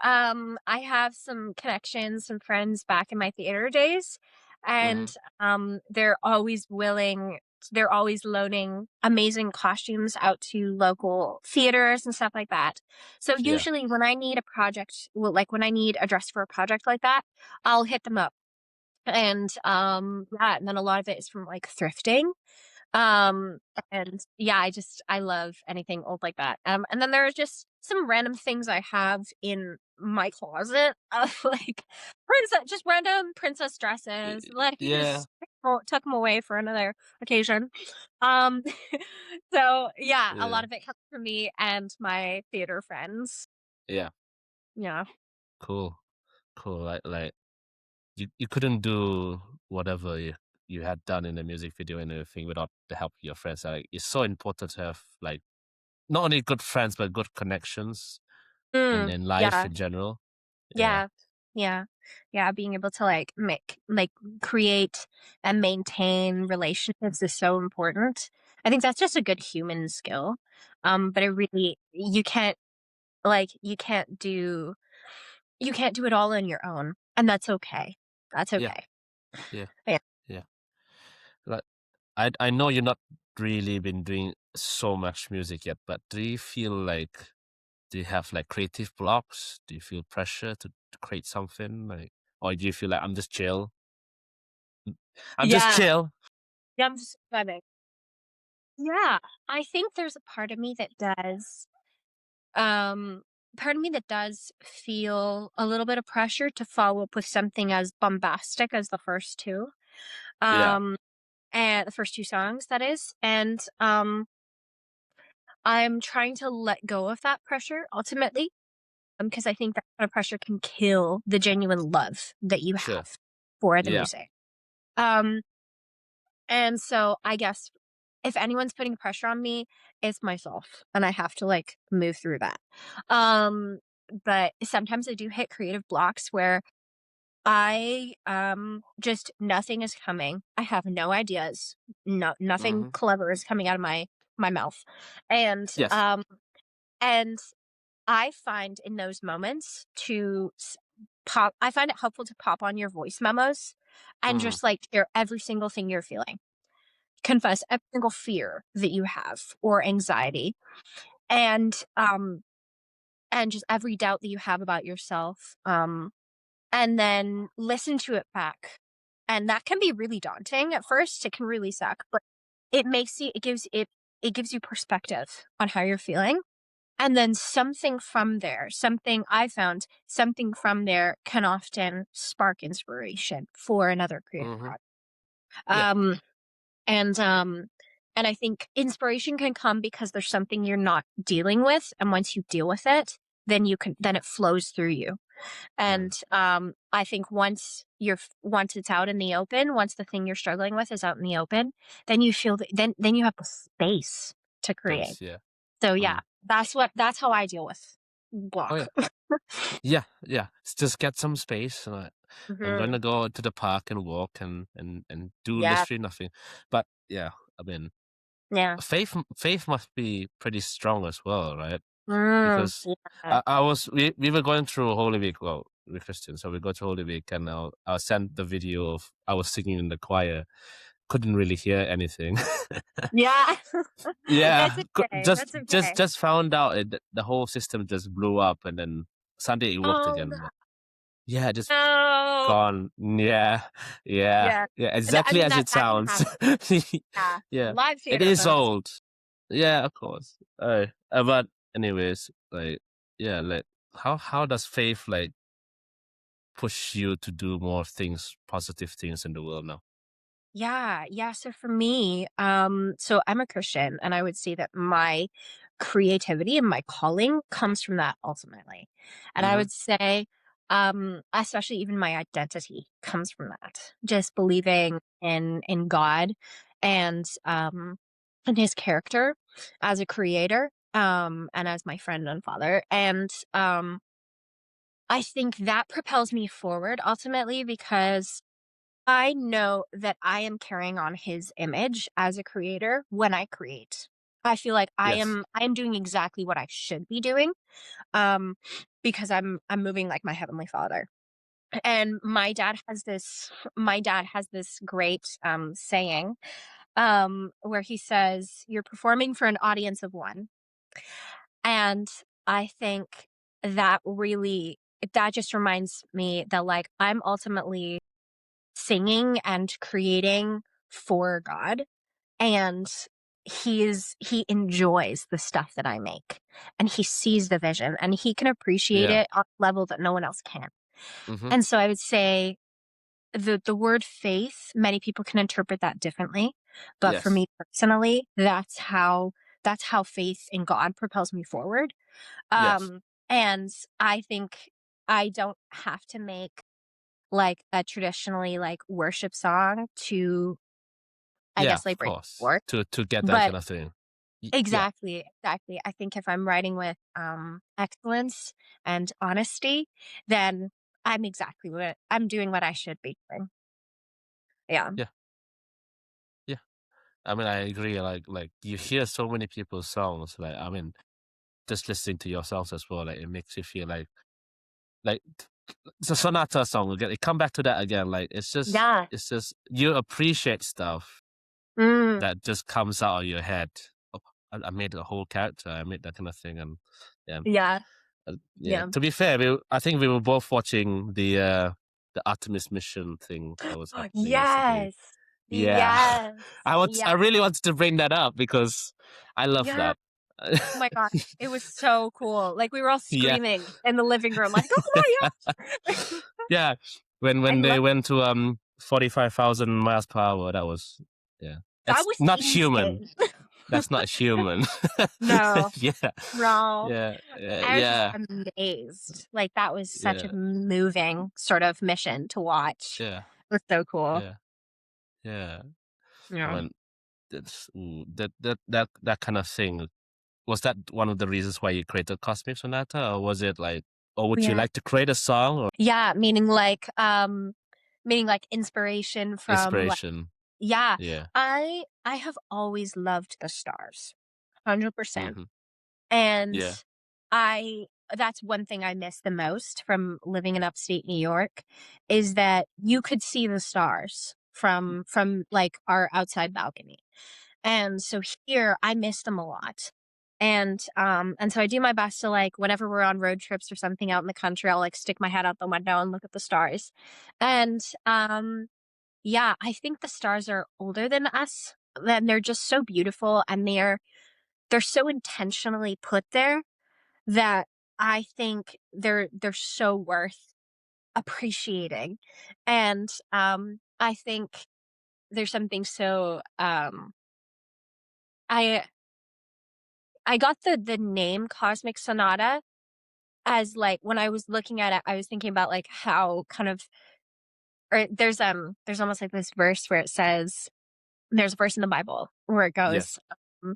I have some connections, some friends back in my theater days, and Hmm. they're always loaning amazing costumes out to local theaters and stuff like that. So Yeah, usually when I need a project, well, like when I need a dress for a project like that, I'll hit them up. And yeah, and then a lot of it is from like thrifting. Um, and yeah, I love anything old like that. And then there are just some random things I have in my closet of like just random princess dresses that he yeah, just took them away for another occasion. Um, so yeah, a yeah, lot of it comes from me and my theater friends. yeah. Yeah. Cool, cool. Like you couldn't do whatever you had done in the music video and everything without the help of your friends. Like, it's so important to have like not only good friends but good connections Mm, in life yeah. in general. Yeah, Yeah. Yeah. Yeah, being able to, create and maintain relationships is so important. I think that's just a good human skill. But it really you can't do it all on your own, and that's okay. That's yeah, okay. yeah, Yeah. yeah. Like, I know you're not really been doing so much music yet, but do you feel like, do you have like creative blocks? Do you feel pressure to create something like, or do you feel like I'm just chill? I'm just Yeah. chill. Yeah, I'm just vibing. Yeah. I think there's a um part of me that does feel a little bit of pressure to follow up with something as bombastic as the first two. Yeah. Um and the first two songs, that is. And I'm trying to let go of that pressure ultimately, because I think that kind of pressure can kill the genuine love that you Sure. have for the Yeah. music. Um and so I guess if anyone's putting pressure on me, it's myself, and I have to like move through that. Um but sometimes I do hit creative blocks where I just nothing is coming. I have no ideas. Nothing Hmm. clever is coming out of my mouth. And Yes. um and I find in those moments pop I find it helpful to pop on your voice memos and Hmm. just like share every single thing you're feeling. Confess every single fear that you have or anxiety. And and just every doubt that you have about yourself. And then listen to it back. And that can be really daunting at first. It can really suck, but it gives you perspective on how you're feeling. And then something from there can often spark inspiration for another creative Hmm. project. Yeah. Um and um and I think inspiration can come because there's something you're not dealing with, and once you deal with it, then it flows through you. Mm. And I think once it's out in the open, once the thing you're struggling with is out in the open, then you feel then you have the space to create. Space. Yeah. So yeah, Mm. that's how I deal with Oh block. yeah. Yeah. Yeah. Just get some space. I'm Hmm. gonna go to the park and walk and do Yeah. literally nothing. But yeah, I mean, Yeah. faith must be pretty strong as well, right? Because Yeah. we were going through Holy Week. Well, we're Christian, so we go to Holy Week, and I'll send the video of I was singing in the choir. Couldn't really hear anything. Yeah. Yeah, That's okay. That's okay. just found out the whole system just blew up, and then Sunday it worked Oh again. But yeah, just no. gone. Yeah, yeah, Yeah. yeah. I Exactly mean as that it that can sounds. happen. Yeah. Yeah, Live it theater, is folks. old. Yeah, of course. But anyways, like, yeah, like, how does faith like push you to do more things, positive things in the world now? Yeah, yeah. So for me, so I'm a Christian, and I would say that my creativity and my calling comes from that ultimately. And I Mm-hmm. would say, especially even my identity comes from that. Just believing in God and his character as a creator, and as my friend and father. And I think that propels me forward ultimately because I know that I am carrying on his image as a creator when I create. I feel like Yes. I am doing exactly what I should be doing, um, because I'm moving like my heavenly Father. And my dad has this great, saying, where he says, "You're performing for an audience of one." And I think that just reminds me that, like, I'm ultimately singing and creating for God, and he enjoys the stuff that I make, and he sees the vision, and he can appreciate Yeah. it on a level that no one else can. Mm-hmm. And so I would say the word faith, many people can interpret that differently, but for Yes. me personally, that's how faith in God propels me forward. Yes. And I think I don't have to make like a traditionally like worship song to, I Yeah, guess, of like break course. work. To get that But kind of thing. Yeah. exactly, exactly. I think if I'm writing with excellence and honesty, then I'm doing what I should be doing. Yeah. Yeah. Yeah. I mean, I agree. Like you hear so many people's songs. Like, I mean, just listening to your songs as well. Like, it makes you feel like it's a sonata song again. It come back to that again. Like, Yeah. it's just you appreciate stuff Mm, that just comes out of your head. Oh, I made a whole character. I made that kind of thing, and yeah, yeah. yeah. Yeah. To be fair, I think we were both watching the Artemis mission thing that was happening yesterday. Yes. Yeah, Yes. Yeah. I really wanted to bring that up because I love Yeah. that. Oh my gosh. It was so cool. Like we were all Yeah, screaming in the living room, like, oh my gosh. yeah. I When they love went to 45,000 miles per hour, that was yeah. that It's was not human. insane. That's not human. No, Yeah, no. yeah, I was just yeah, amazed. Like that was such a yeah, moving sort of mission to watch. yeah, It was so cool. yeah, yeah. I Yeah. mean, that kind of thing. Was that one of the reasons why you created Cosmic Sonata, or was it like, or would you Yeah. like to create a song or Yeah, meaning like inspiration from like, inspiration? yeah. Yeah. I have always loved the stars. 100%. Mm-hmm. And Yeah. I that's one thing I miss the most from living in upstate New York is that you could see the stars from like our outside balcony. And so here I miss them a lot. And so I do my best to like whenever we're on road trips or something out in the country, I'll like stick my head out the window and look at the stars. And yeah, I think the stars are older than us. And they're just so beautiful and they're so intentionally put there that I think they're so worth appreciating. And I think there's something so I I got the name Cosmic Sonata as like when I was looking at it, I was thinking about like how kind of or there's almost like this verse where it says there's a verse in the Bible where it Yes. goes,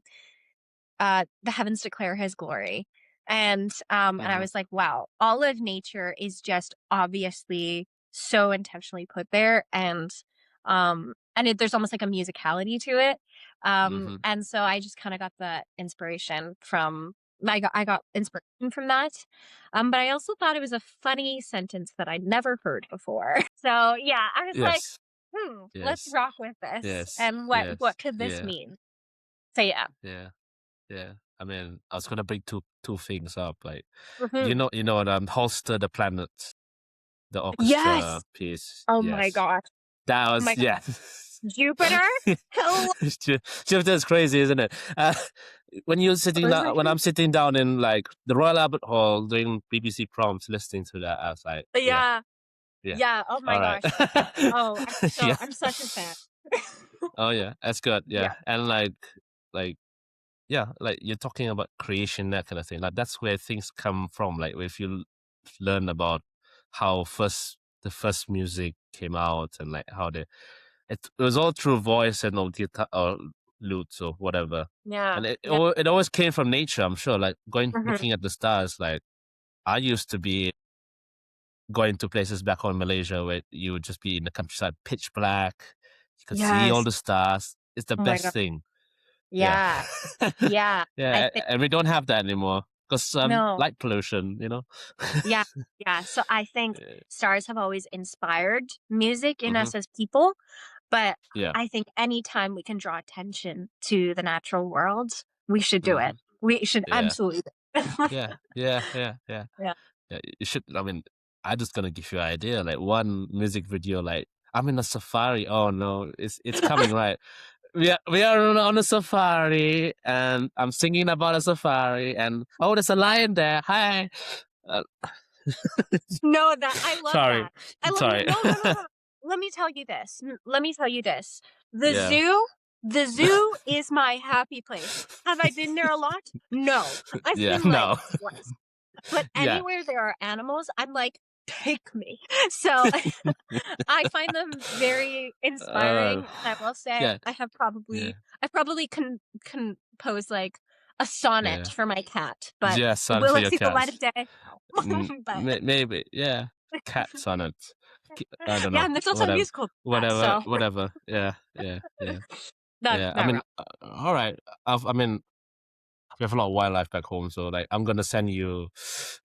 um, the heavens declare his glory. And I Mm-hmm. was like, wow, all of nature is just obviously so intentionally put there. There's almost like a musicality to it. Mm-hmm. And so I just kind of got the inspiration from, I got inspiration from that. But I also thought it was a funny sentence that I'd never heard before. So yeah, I was like, Yes. let's Yes. rock with this. Yes. And Yes. what could this Yeah. mean? So yeah. Yeah. Yeah. I mean, I was gonna bring two things up. Like, Mhm. you know, Holster the Planet, the Yes. orchestra piece. Oh my Yes. gosh. That Oh was my yeah. god. Jupiter? Hello. Jupiter's crazy, isn't it? When you're I sitting was down, like, when I'm sitting down in like the Royal Albert Hall doing BBC prompts, listening to that, I was like, yeah, yeah. yeah, Yeah. Oh all my right, gosh. Oh, yeah, I'm such a fan. oh yeah, that's good, Yeah. yeah, and like yeah, like you're talking about creation, that kind of thing. Like that's where things come from. Like if you learn about how the first music came out and like how it was all through voice and or guitar or lutes or whatever. Yeah. And Yeah. it always came from nature, I'm sure. Like going Mhm. looking at the stars, like I used to be going to places back home in Malaysia where you would just be in the countryside, pitch black. You could see all Yes. the stars. It's the Oh my best god. thing. Yeah. Yeah. Yeah. I Yeah, think and we don't have that anymore because no. light pollution, you know? Yeah. Yeah. So I think Yeah. stars have always inspired music in Mhm. us as people, but Yeah. I think anytime we can draw attention to the natural world, we should do it. Mhm. We should Yeah. absolutely do it. Yeah. Yeah. Yeah. Yeah. Yeah. Yeah. You should. I mean, I just gonna give you an idea. Like one music video, like I'm in a safari. Oh no, it's coming right. We are on a safari, and I'm singing about a safari, and oh, there's a lion there. Hi. Uh, No, that I love sorry. that. I love Sorry. no, no, no, no. Let me tell you this. Let me tell you this. The Yeah. zoo, the zoo is my happy place. Have I been there a lot? No. I've Yeah. been like No. once. But Yeah. anywhere there are animals, I'm like, take me. So I find them very Uh, inspiring. And I will say yeah. Yeah. I've probably composed like a sonnet Yeah. for my cat, but Yeah. Son will for it your see the light of cats. day? No. But Maybe. Yeah. Cat sonnet. I don't yeah, know. and there's also a Whatever. musical to that, Whatever. so Whatever. Yeah. Yeah. Yeah. that Yeah. I that mean, rocks. all right. I mean, we have a lot of wildlife back home, so like I'm gonna send you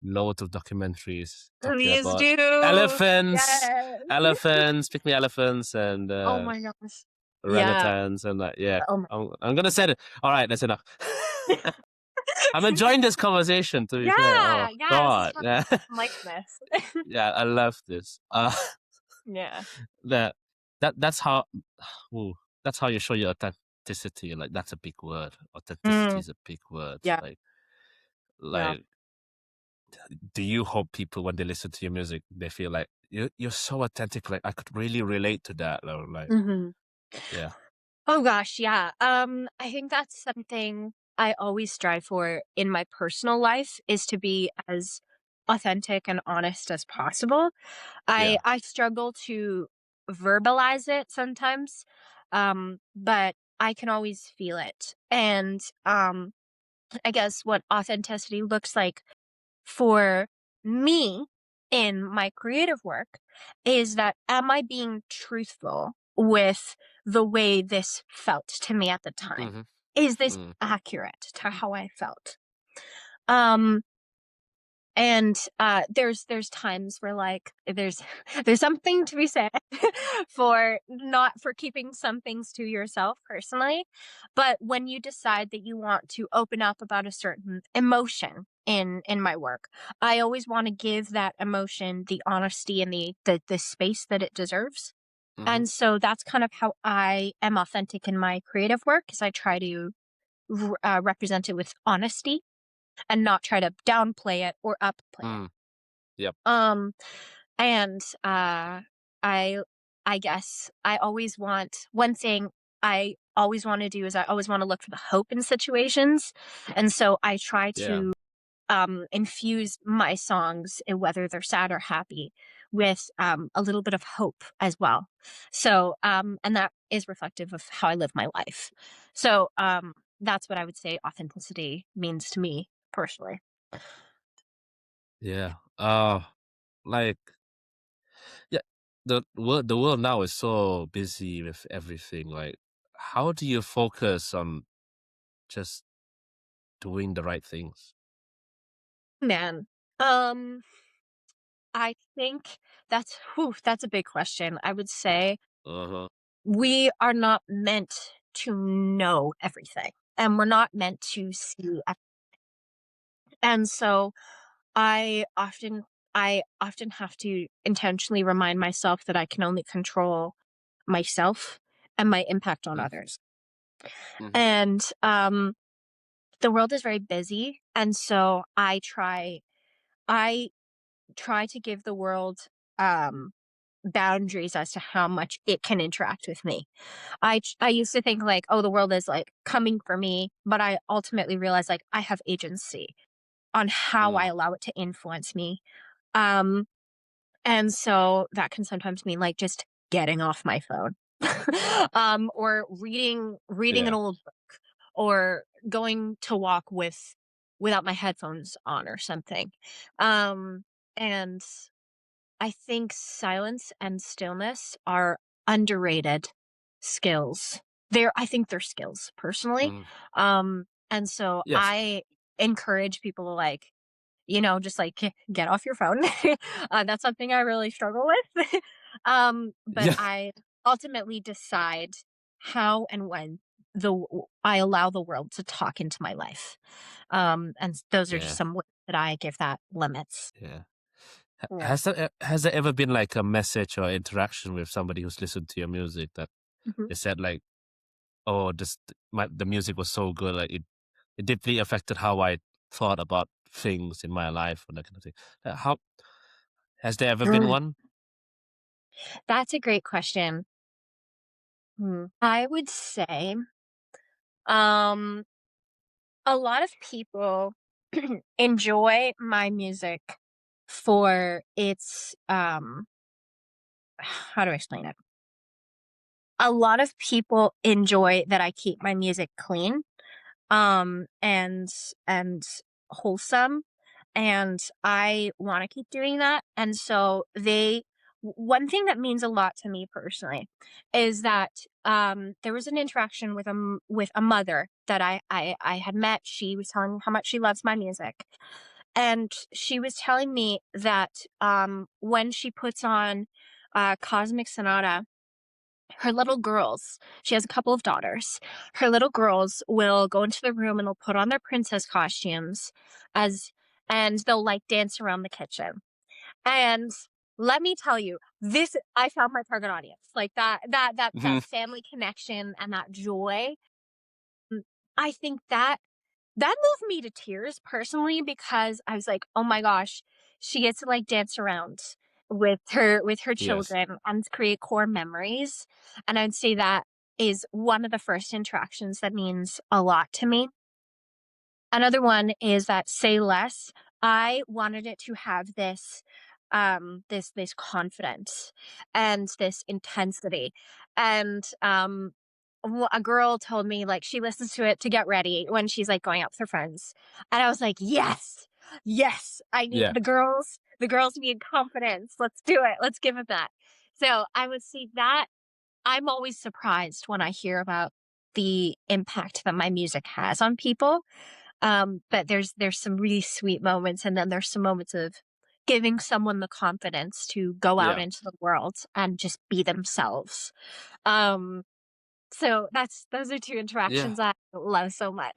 loads of documentaries talking Please about do. elephants, Yes. elephants, pick me elephants, and Oh my gosh. Yeah. orangutans, and like yeah, Oh my I'm gonna send it. All right, that's enough. I'm enjoying this conversation. To be fair, oh yeah, yeah, this is god, fun. yeah, I'm liking this. yeah, I love this. Yeah. That that's how, ooh, that's how you show your authenticity. Like that's a big word. Authenticity Mm, is a big word. yeah, yeah. Like do you hope people when they listen to your music they feel like you're so authentic, like I could really relate to that, though, like Mhm. yeah. Oh gosh, yeah. I think that's something I always strive for in my personal life is to be as authentic and honest as possible. Yeah. I struggle to verbalize it sometimes, but I can always feel it. And I guess what authenticity looks like for me in my creative work is that am I being truthful with the way this felt to me at the time? Mm-hmm. Is this Mm. accurate to how I felt? Um and there's times where like there's there's something to be said for not for keeping some things to yourself personally, but when you decide that you want to open up about a certain emotion in my work, I always want to give that emotion the honesty and the space that it deserves. Mm-hmm. And so that's kind of how I am authentic in my creative work, is I try to represent it with honesty and not try to downplay it or upplay it. Mm. Yep. Um, and I I guess I always want one thing I always want to do is I always want to look for the hope in situations, and so I try Yeah. to infuse my songs, whether they're sad or happy, with a little bit of hope as well. So and that is reflective of how I live my life. So that's what I would say authenticity means to me personally. Yeah. Like yeah, the world now is so busy with everything. Like how do you focus on just doing the right things? Man, I think that's a big question. I would say Uh-huh. we are not meant to know everything, and we're not meant to see. And so I often have to intentionally remind myself that I can only control myself and my impact on Mm. others. Mm-hmm. And the world is very busy, and so I try to give the world um boundaries as to how much it can interact with me. I used to think like, oh, the world is like coming for me, but I ultimately realized like I have agency on how I Mm. allow it to influence me. Um and so that can sometimes mean like just getting off my phone. Or reading an Yeah. old book or going to walk without my headphones on or something. Um and I think silence and stillness are underrated skills. I think they're skills personally. Mm. And so Yes. I encourage people to like, just like get off your phone. That's something I really struggle with. But Yeah. I ultimately decide how and when I allow the world to talk into my life. And those are just Yeah. some ways that I give that limits. Yeah. Yeah. Has there ever been like a message or interaction with somebody who's listened to your music that Mhm. they said like, "Oh, the music was so good, like it deeply affected how I thought about things in my life," or that kind of thing. How has there ever been Mm, one? That's a great question. I would say, um, a lot of people enjoy my music for its how do I explain it? A lot of people enjoy that I keep my music clean, and wholesome, and I want to keep doing that. And so one thing that means a lot to me personally is that there was an interaction with with a mother that I had met. She was telling me how much she loves my music, and she was telling me that when she puts on Cosmic Sonata, her little girls, she has a couple of daughters. Her little girls will go into the room and they'll put on their princess costumes as and they'll like dance around the kitchen. And let me tell you, this I found my target audience. Like that Mhm. family connection and that joy. Mm, I think that moved me to tears personally because I was like, "Oh my gosh, she gets to like dance around with her Yes. children and create core memories." And I'd say that is one of the first interactions that means a lot to me. Another one is that Say Less. I wanted it to have this confidence and this intensity. And a girl told me like she listens to it to get ready when she's like going out with her friends. And I was like, "Yes. Yes. I need Yeah. the girls need confidence. Let's do it. Let's give it that." So, I would say that I'm always surprised when I hear about the impact that my music has on people. But there's some really sweet moments, and then there's some moments of giving someone the confidence to go out Yeah. into the world and just be themselves. Um, so those are two Yeah. interactions I love so much.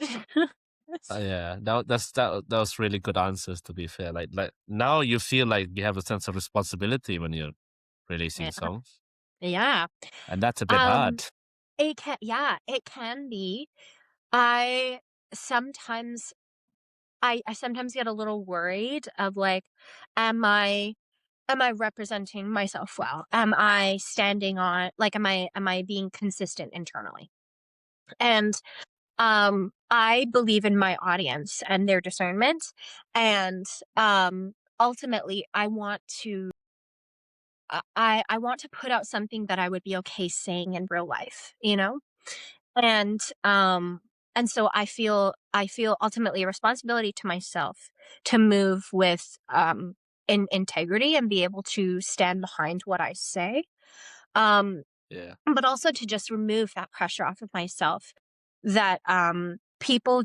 Yeah. That was really good answers. To be fair, like now you feel like you have a sense of responsibility when you're releasing Yeah, songs, yeah. and that's a bit Um, hard. it can be. I sometimes I sometimes get a little worried of like, am I am I representing myself well? Am I standing on like am I being consistent internally? And I believe in my audience and their discernment. And ultimately I want to put out something that I would be okay saying in real life, you know? And and so I feel ultimately a responsibility to myself to move with in integrity and be able to stand behind what I say. Um Yeah. but also to just remove that pressure off of myself that people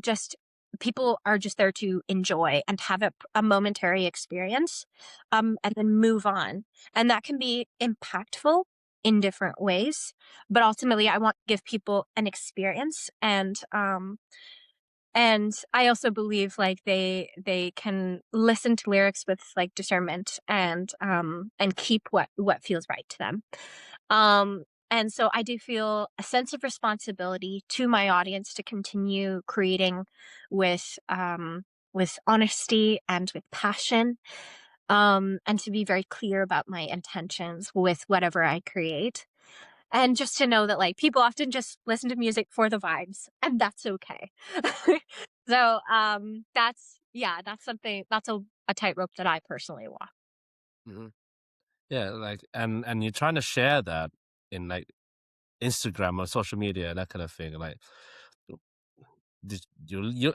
are just there to enjoy and have a momentary experience, and then move on, and that can be impactful in different ways, but ultimately I want to give people an experience, and I also believe like they can listen to lyrics with like discernment and keep what feels right to them. And so I do feel a sense of responsibility to my audience to continue creating with honesty and with passion, and to be very clear about my intentions with whatever I create. And just to know that like people often just listen to music for the vibes, and that's okay. So that's something that's a tightrope that I personally walk. Mhm. Yeah. Like, and you're trying to share that in like Instagram or social media, that kind of thing. Like,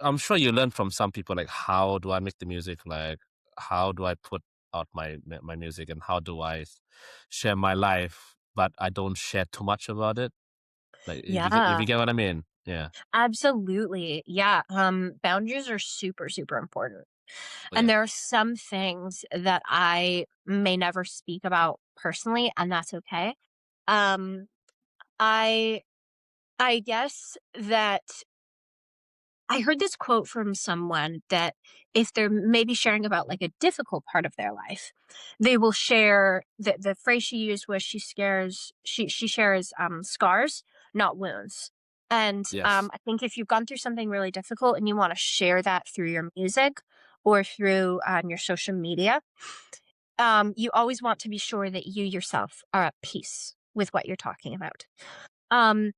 I'm sure you learned from some people like, how do I make the music? Like, how do I put out my music, and how do I share my life, but I don't share too much about it. Like if you Yeah, get what I mean. Yeah. absolutely. Yeah, boundaries are super, super important. Oh, And yeah. there are some things that I may never speak about personally, and that's okay. Um, I I guess that I heard this quote from someone that if they're maybe sharing about like a difficult part of their life, they will share the phrase she used was she shares scars, not wounds. And Yes. I think if you've gone through something really difficult and you want to share that through your music or through your social media, you always want to be sure that you yourself are at peace with what you're talking about. Um,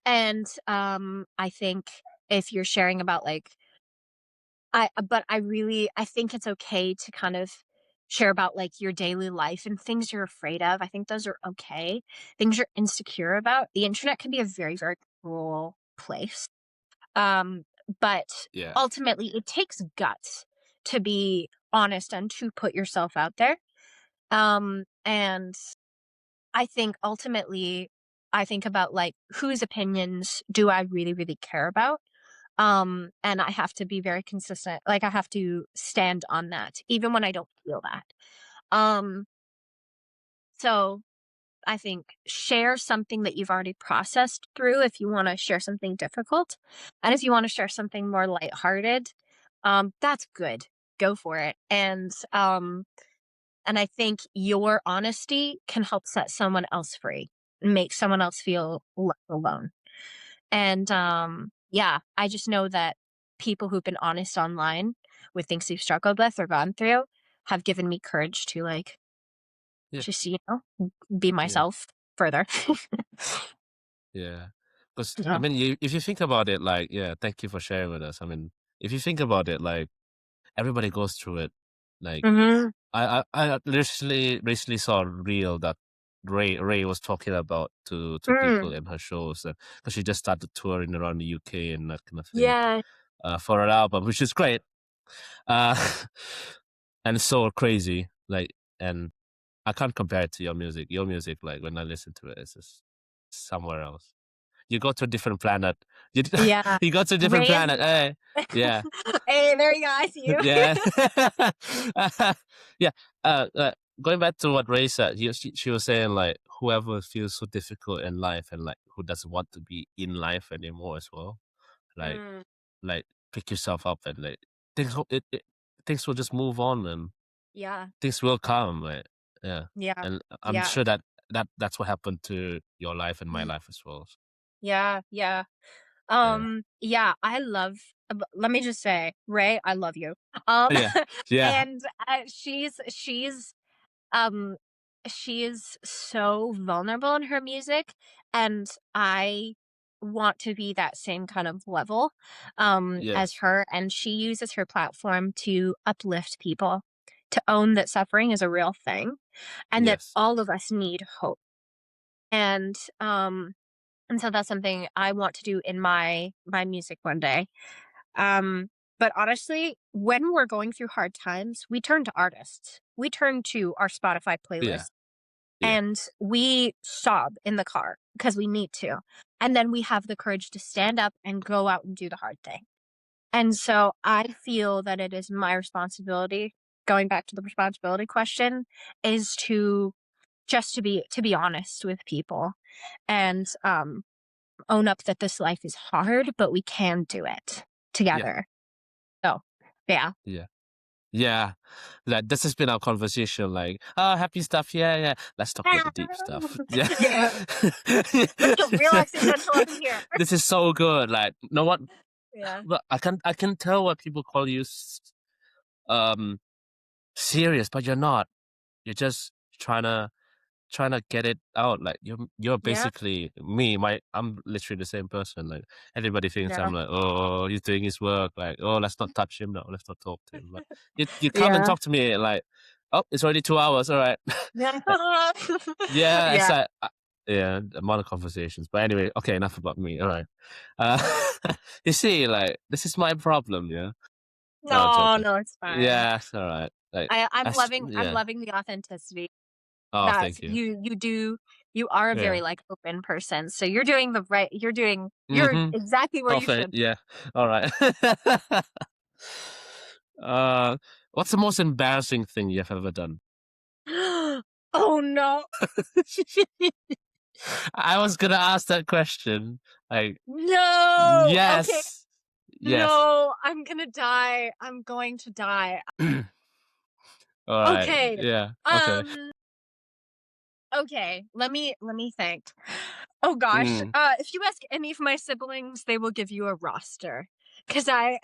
and I think if you're sharing about like I think it's okay to kind of share about like your daily life and things you're afraid of. I think those are okay. Things you're insecure about. The internet can be a very, very cruel place. Um, but Yeah. ultimately it takes guts to be honest and to put yourself out there. And I think ultimately I think about like whose opinions do I really, really care about? And I have to be very consistent. Like I have to stand on that even when I don't feel that. Um, so I think share something that you've already processed through if you want to share something difficult. And if you want to share something more lighthearted, that's good. Go for it. And I think your honesty can help set someone else free, make someone else feel less alone. And yeah, I just know that people who've been honest online with things they've struggled with or gone through have given me courage to like Yeah. just, be Yeah. myself further. Yeah. Because I Yeah. mean, if you think about it, like, yeah, thank you for sharing with us. I mean, if you think about it, like, everybody goes through it. Like, Mhm. I recently saw a reel that Ray was talking about to people Mm. in her shows, because she just started touring around the UK and that kind of thing, Yeah. for her album, which is great. Uh, and so crazy. Like, and I can't compare it to your music. Your music, like when I listen to it, it's just somewhere else. You go to a different planet. You Yeah. you go to a different Ray is planet. Hey, yeah. Hey, there you go. I see you. Yeah. Yeah. Going back to what Ray said, she was saying like whoever feels so difficult in life and like who doesn't want to be in life anymore as well, like Mm. like pick yourself up and like things will just move on and Yeah. things will come. Like, yeah, Yeah. and I'm Yeah. sure that's what happened to your life and my life as well. Yeah. Yeah. Yeah. Yeah, I love let me just say, Ray, I love you. Um, Yeah. Yeah. and um, she is so vulnerable in her music, and I want to be that same kind of level, as Yes. her, and she uses her platform to uplift people, to own that suffering is a real thing, and that Yes. all of us need hope. And, and so that's something I want to do in my music one day. Um, but honestly, when we're going through hard times, we turn to artists. We turn to our Spotify Yeah. playlist Yeah. and we sob in the car because we need to. And then we have the courage to stand up and go out and do the hard thing. And so I feel that it is my responsibility, going back to the responsibility question, is to just to be honest with people and own up that this life is hard, but we can do it Yeah. together. So, yeah. Yeah. Yeah, like this has been our conversation. Like, oh, happy stuff. Yeah, yeah. Let's talk about the deep stuff. Yeah, Yeah. Let's get real existential up in here. this is so good. Like, no what? Yeah. But I can tell what people call you um serious, but you're not. You're just trying to get it out. Like you're Yeah. basically me. I'm literally the same person. Like everybody thinks Yeah. I'm like, oh, he's doing his work. Like, oh, let's not touch him now. Let's not talk to him. But you come and Yeah. talk to me like, oh, it's already 2 hours. All right. Yeah. Like, yeah, it's Yeah. like yeah, amount of conversations. But anyway, okay, enough about me. All right. Uh, you see, like this is my problem. Yeah. No, I'm No, joking. no, it's fine. Yeah, it's all right. Like, I'm yeah. loving the authenticity Oh, that thank you. you are a Yeah. very, like, open person, so you're Mm-hmm. exactly where Oh, you should yeah. All right. uh, what's the most embarrassing thing you've ever done? be. Oh, no. I was gonna ask that question. Like, No! Okay, yes, yes. no, I'm gonna die, I'm going to die. All right. Okay, Yeah. Okay. um, okay, let me think. Oh gosh, Mm, if you ask any of my siblings, they will give you a roster, 'cause I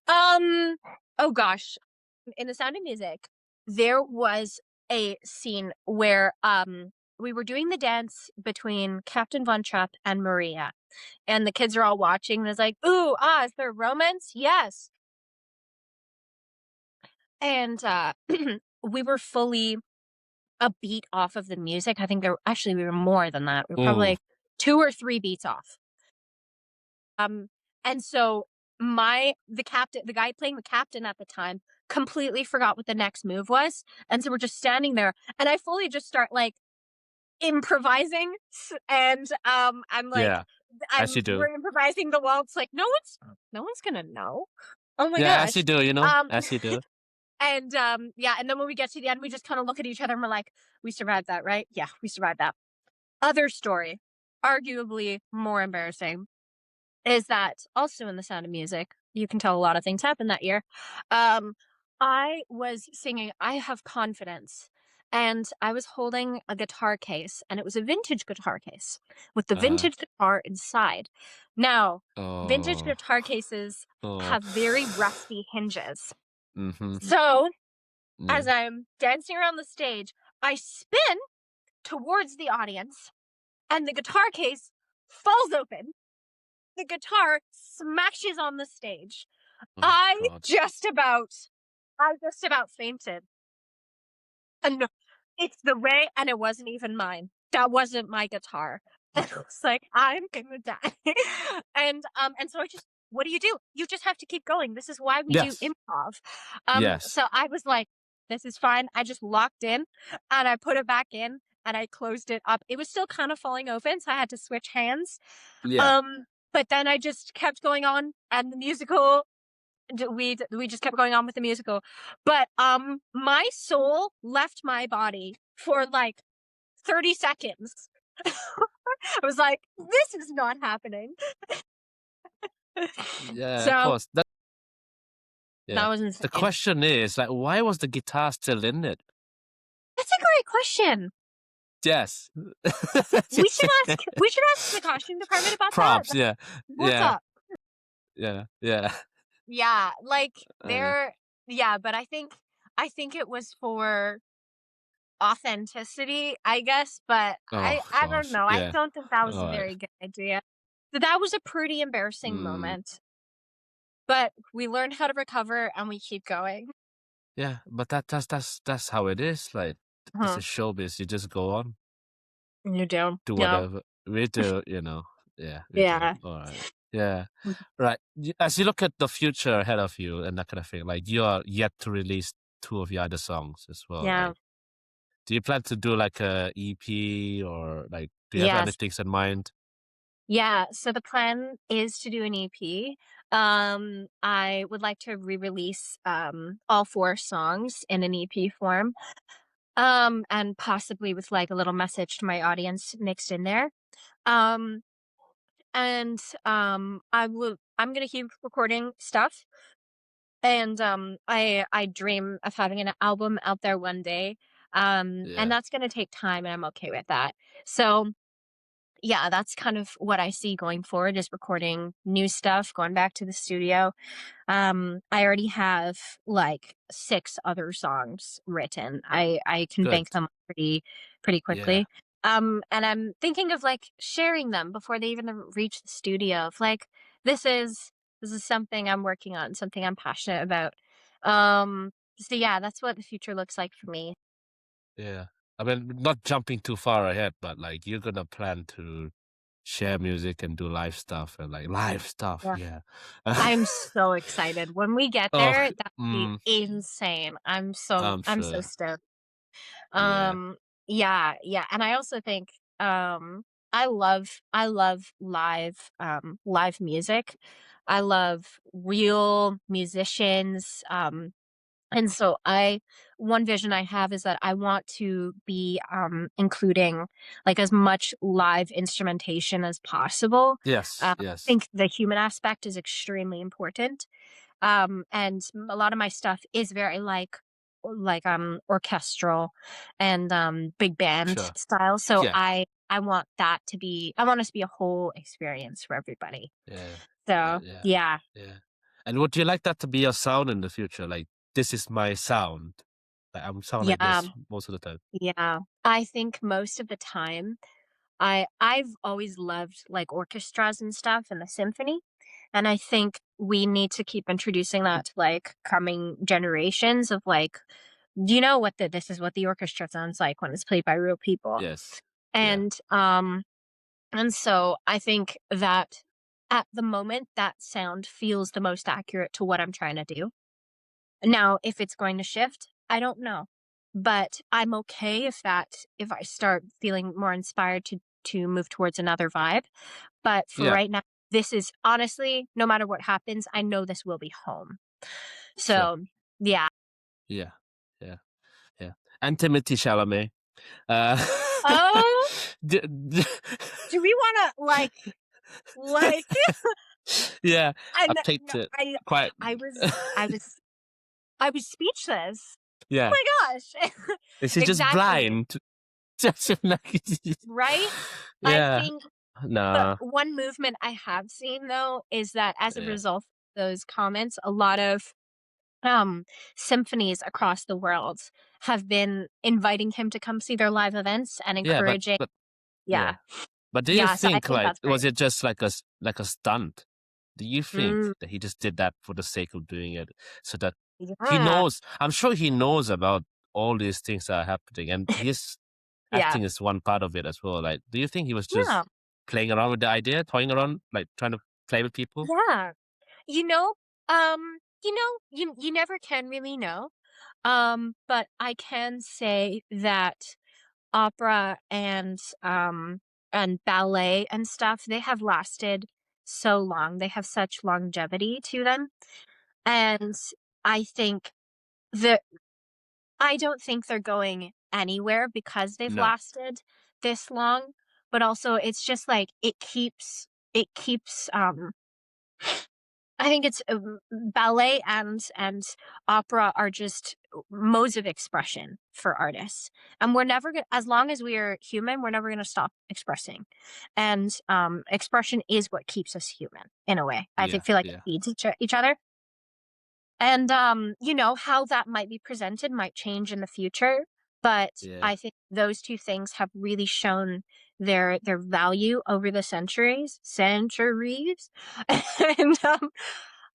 um, oh gosh, in The Sound of Music, there was a scene where, we were doing the dance between Captain Von Trapp and Maria, and the kids are all watching, and it's like, "Ooh, ah, is there romance? Yes." And, we were fully a beat off of the music. I think we were more than that. We were probably, mm, like, 2 or 3 beats off. Um, and so the guy playing the captain at the time completely forgot what the next move was, and so we're just standing there, and I fully just start, like, improvising, and, I'm like yeah. As you do. we're improvising the waltz, like, no one's gonna know. Oh my Yeah, as you gosh. do. Um, As you do. and, yeah, and then when we get to the end, we just kinda look at each other and we're like, "We survived that, right? Yeah, we survived that." Other story, arguably more embarrassing, is that also in The Sound of Music, you can tell a lot of things happened that year. Um, I was singing I Have Confidence, and I was holding a guitar case, and it was a vintage guitar case with the Uh-huh. vintage guitar inside. Now, vintage Oh. guitar cases Oh. have very rusty hinges. Mm-hmm. So, Yeah. as I'm dancing around the stage, I spin towards the audience, and the guitar case falls open. The guitar smashes on the stage. Oh I God. just about I just about fainted. And no, it's the way and it wasn't even mine. That wasn't my guitar. And I was like, "I'm gonna die." And so I just what do? You just have to keep going. This is why we do Yes. improv. Yes. So I was like, "This is fine." I just locked in and I put it back in and I closed it up. It was still kind of falling open, so I had to switch hands. Yeah. But then I just kept going on and the musical we just kept going on with the musical. But my soul left my body for like 30 seconds. I was like, this is not happening. Yeah. Of So course. That. that Yeah. was The insane. question is like, why was the guitar still in it? That's a great question. Yes. We should ask the costume department about that. Props. Yeah. What's Yeah. up? Yeah. Yeah. Yeah, like Uh, yeah, but I think it was for authenticity, I guess, but oh I don't gosh. know. I Yeah. don't think that was All a right. very good idea. So that was a pretty embarrassing Mm, moment, but we learned how to recover and we keep going. yeah. But that's how it is. Like, this Huh. is showbiz. You just go on, You do? do No. whatever we do. Yeah, we do. Yeah. All right. Yeah. Right. As you look at the future ahead of you and that kind of thing, like you are yet to release two of your other songs as well. Yeah. Like, do you plan to do like a EP or like, do you have Yes. anything in mind? Yeah. So the plan is to do an EP. I would like to re-release all 4 songs in an EP form. And possibly with like a little message to my audience mixed in there. Um and I'm gonna keep recording stuff and I dream of having an album out there one day. And Yeah. that's gonna take time and I'm okay with that. So yeah, that's kind of what I see going forward is recording new stuff, going back to the studio. I already have like 6 other songs written. I can Good. bank them pretty Yeah. quickly. And I'm thinking of like sharing them before they even reach the studio. Of like this is something I'm working on, something I'm passionate about. So yeah, that's what the future looks like for me. Yeah. I mean, not jumping too far ahead, but like you're gonna plan to share music and do live stuff and like live stuff. Yeah. Yeah. I'm so excited. When we get Oh, there, that'd be mm, insane. I'm I'm so sure. stoked. Yeah. Um, yeah, yeah, and I also think, I love live music. I love real musicians, and so I one vision I have is that I want to be, including, like, as much live instrumentation as possible. Yes. I Yes. think the human aspect is extremely important. And a lot of my stuff is very orchestral and big band Sure. style. So Yeah. I want us to be a whole experience for everybody. Yeah. So Yeah. yeah. Yeah. And would you like that to be your sound in the future? Like, this is my sound. Like, I'm sound like Yeah. this most of the time. Yeah. I think most of the time I've always loved like orchestras and stuff and the symphony. And I think we need to keep introducing that to like coming generations of like, do you know what this is what the orchestra sounds like when it's played by real people? Yes. Yeah. And so I think that at the moment that sound feels the most accurate to what I'm trying to do. Now, if it's going to shift, I don't know. But I'm okay if I start feeling more inspired to move towards another vibe. But for Yeah. right now, this is honestly, no matter what happens, I know this will be home. Sure. So, yeah. Yeah. Yeah. Yeah. And Timothy Chalamet. Uh, Oh, d- d- do we want to like yeah, I no, picked it quite. I was speechless. Oh Yeah, my gosh. is he just Exactly. blind? Just like, Right? I yeah, think the nah, one movement I have seen though is that as a yeah, result of those comments, a lot of symphonies across the world have been inviting him to come see their live events and yeah, encouraging. but Yeah. yeah, but do you Yeah, so I think think like that's was great. it just like like a stunt? Do you think Mm, that he just did that for the sake of doing it, so that he yeah. knows? I'm sure he knows about all these things that are happening, and his Yeah. acting is one part of it as well. Like, do you think he was Yeah. just playing around with the idea, toying around, like trying to play with people? Yeah. You know, you never can really know. But I can say that opera and ballet and stuff, they have lasted so long. They have such longevity to them. And I think that I don't think they're going anywhere because they've No. lasted this long, but also it's just like it keeps I think it's ballet and opera are just modes of expression for artists, and we're never gonna, as long as we are human, we're never going to stop expressing, and expression is what keeps us human in a way. I Yeah. think feel like it Yeah. feeds each other, and how that might be presented might change in the future, but Yeah. I think those two things have really shown their value over the centuries, and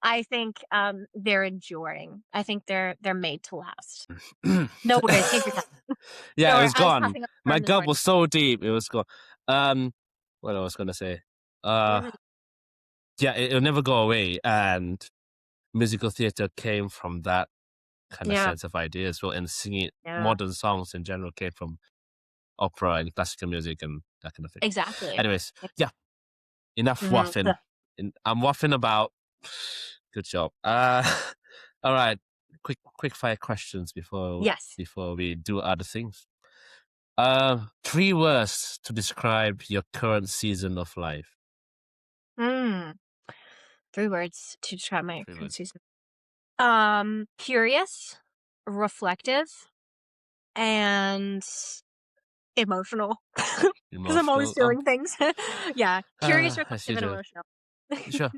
I think, they're enduring. I think they're made to last. No worries, take your time. Yeah, Don't it worry, was I was gone. passing up the My phone this gut morning. was so deep, it was gone. Um, what I was gonna say. Uh, Mhm. yeah, it'll never go away, and musical theater came from that kind of Yeah, sense of idea as well, and singing yeah, modern songs in general came from opera and classical music and that kind of thing. exactly. Anyways, yeah, enough Mhm, waffing. I'm waffing about. Good job. All right. Quick fire questions yes. before we do other things. Three words to describe your current season of life. Mm, 3 words to describe my Three current words. season. Curious, reflective, and emotional, because 'cause I'm always Emotional. feeling things. Yeah, curious, As reflective, and usual. emotional. Sure.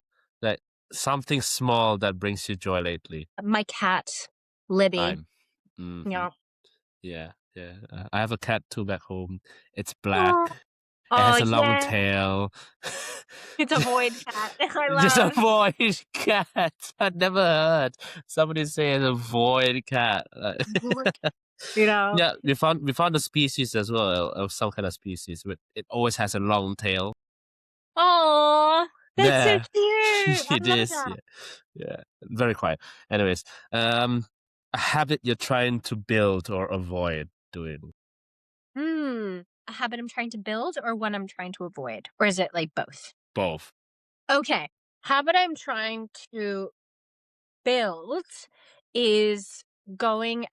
Like something small that brings you joy lately. My cat, Libby. I'm. Mm-hmm. Yeah. Yeah. Yeah. I have a cat too back home. It's black. Oh, It oh, has a long yeah. tail. It's a void cat. I Just a love. void cat. I've never heard somebody say it's a void cat. Void. You know? Yeah, we found a species as well of some kind of species. But it always has a long tail. Oh, that's so Yeah, cute. I it love is. that. Yeah, yeah. Very quiet. Anyways, a habit you're trying to build or avoid doing. A habit I'm trying to build or one I'm trying to avoid? Or is it like both? Both. Okay. Habit I'm trying to build is going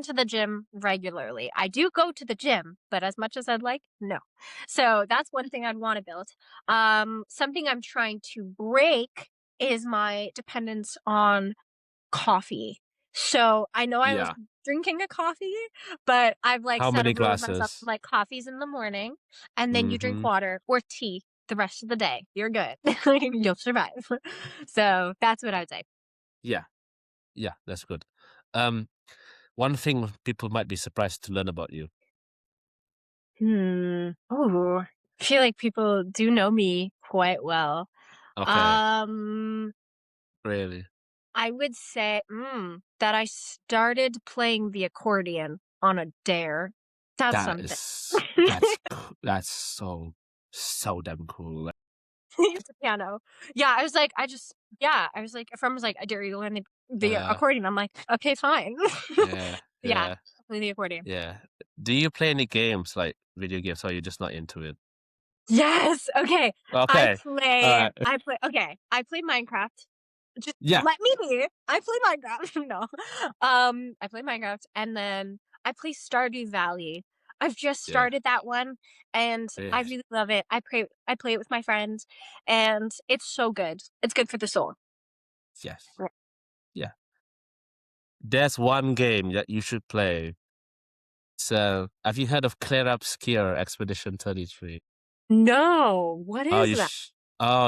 to the gym regularly. I do go to the gym, but as much as I'd like, no. So that's one thing I'd want to build. Something I'm trying to break is my dependence on coffee. So I know I was Yeah. drinking a coffee, but I've like How set a many rule with myself glasses? like coffee's in the morning and then you drink Mm-hmm. water or tea the rest of the day. You're good. You'll survive. So that's what I would say. Yeah, yeah. That's good. Um, One thing people might be surprised to learn about you. Oh, I feel like people do know me quite well. Okay, Um, really. I would say, that I started playing the accordion on a dare. That's That something. is that's so damn cool. Like, The piano. Yeah, I was like, I was like, a friend was like, "I dare you to learn the uh, accordion." I'm like, "Okay, fine." yeah, Yeah, yeah, play the accordion. yeah. Do you play any games like video games, or you're just not into it? Yes. Okay. Okay, all right. I play Minecraft. Just Yeah, let me be. I play Minecraft. No. I play Minecraft and then I play Stardew Valley. I've just yeah, started that one and I yes, really love it. I play it with my friends and it's so good. It's good for the soul. yes, yeah. There's one game that you should play. So, have you heard of Clear Up Skier Expedition 33? No, what Oh, is that?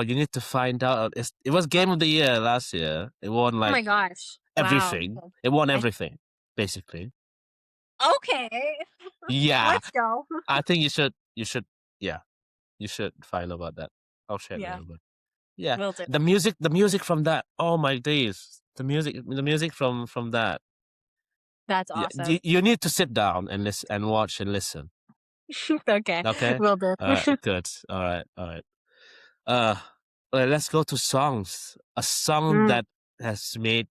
you need to find out. It was Game of the Year last year. It won Oh like my gosh. Wow. everything. It won I everything, basically. okay. Yeah, Let's go. I think you should, yeah, you should find out about that. I'll share it Yeah, later. But yeah, will do. the music from that. Oh my days, the music from that. That's Yeah, you, awesome. you need to sit down and listen and watch and listen. Okay, Okay. will do. All right. Good. All right. All right. Uh, well, let's go to songs. A song Mm, that has made.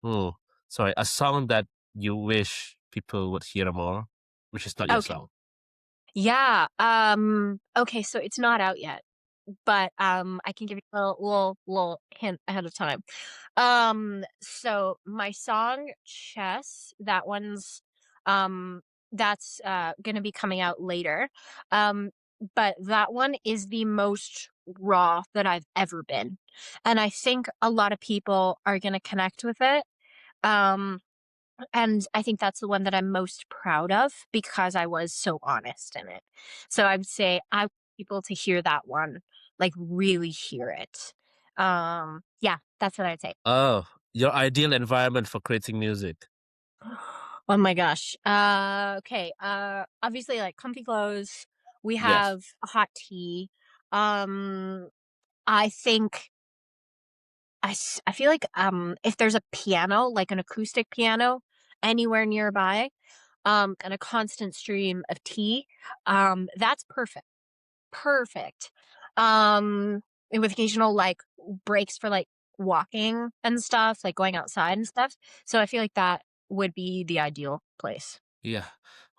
Oh, sorry. A song that you wish people would hear more, which is not your okay. song. Yeah, okay, so it's not out yet, but, I can give you a little hint ahead of time. So my song "Chess", um, that's gonna be coming out later, um, but that one is the most raw that I've ever been, and I think a lot of people are gonna connect with it, um and I think that's the one that I'm most proud of because I was so honest in it. So I would say I want people to hear that one, like really hear it. Yeah, that's what I'd say. Oh, your ideal environment for creating music. Oh my gosh. Okay. Obviously like comfy clothes. We Yes. have a hot tea. Um, I think I feel like if there's a piano, like an acoustic piano anywhere nearby, and a constant stream of tea, that's perfect. Perfect. Um, and with occasional like breaks for like walking and stuff, like going outside and stuff. So I feel like that would be the ideal place. Yeah.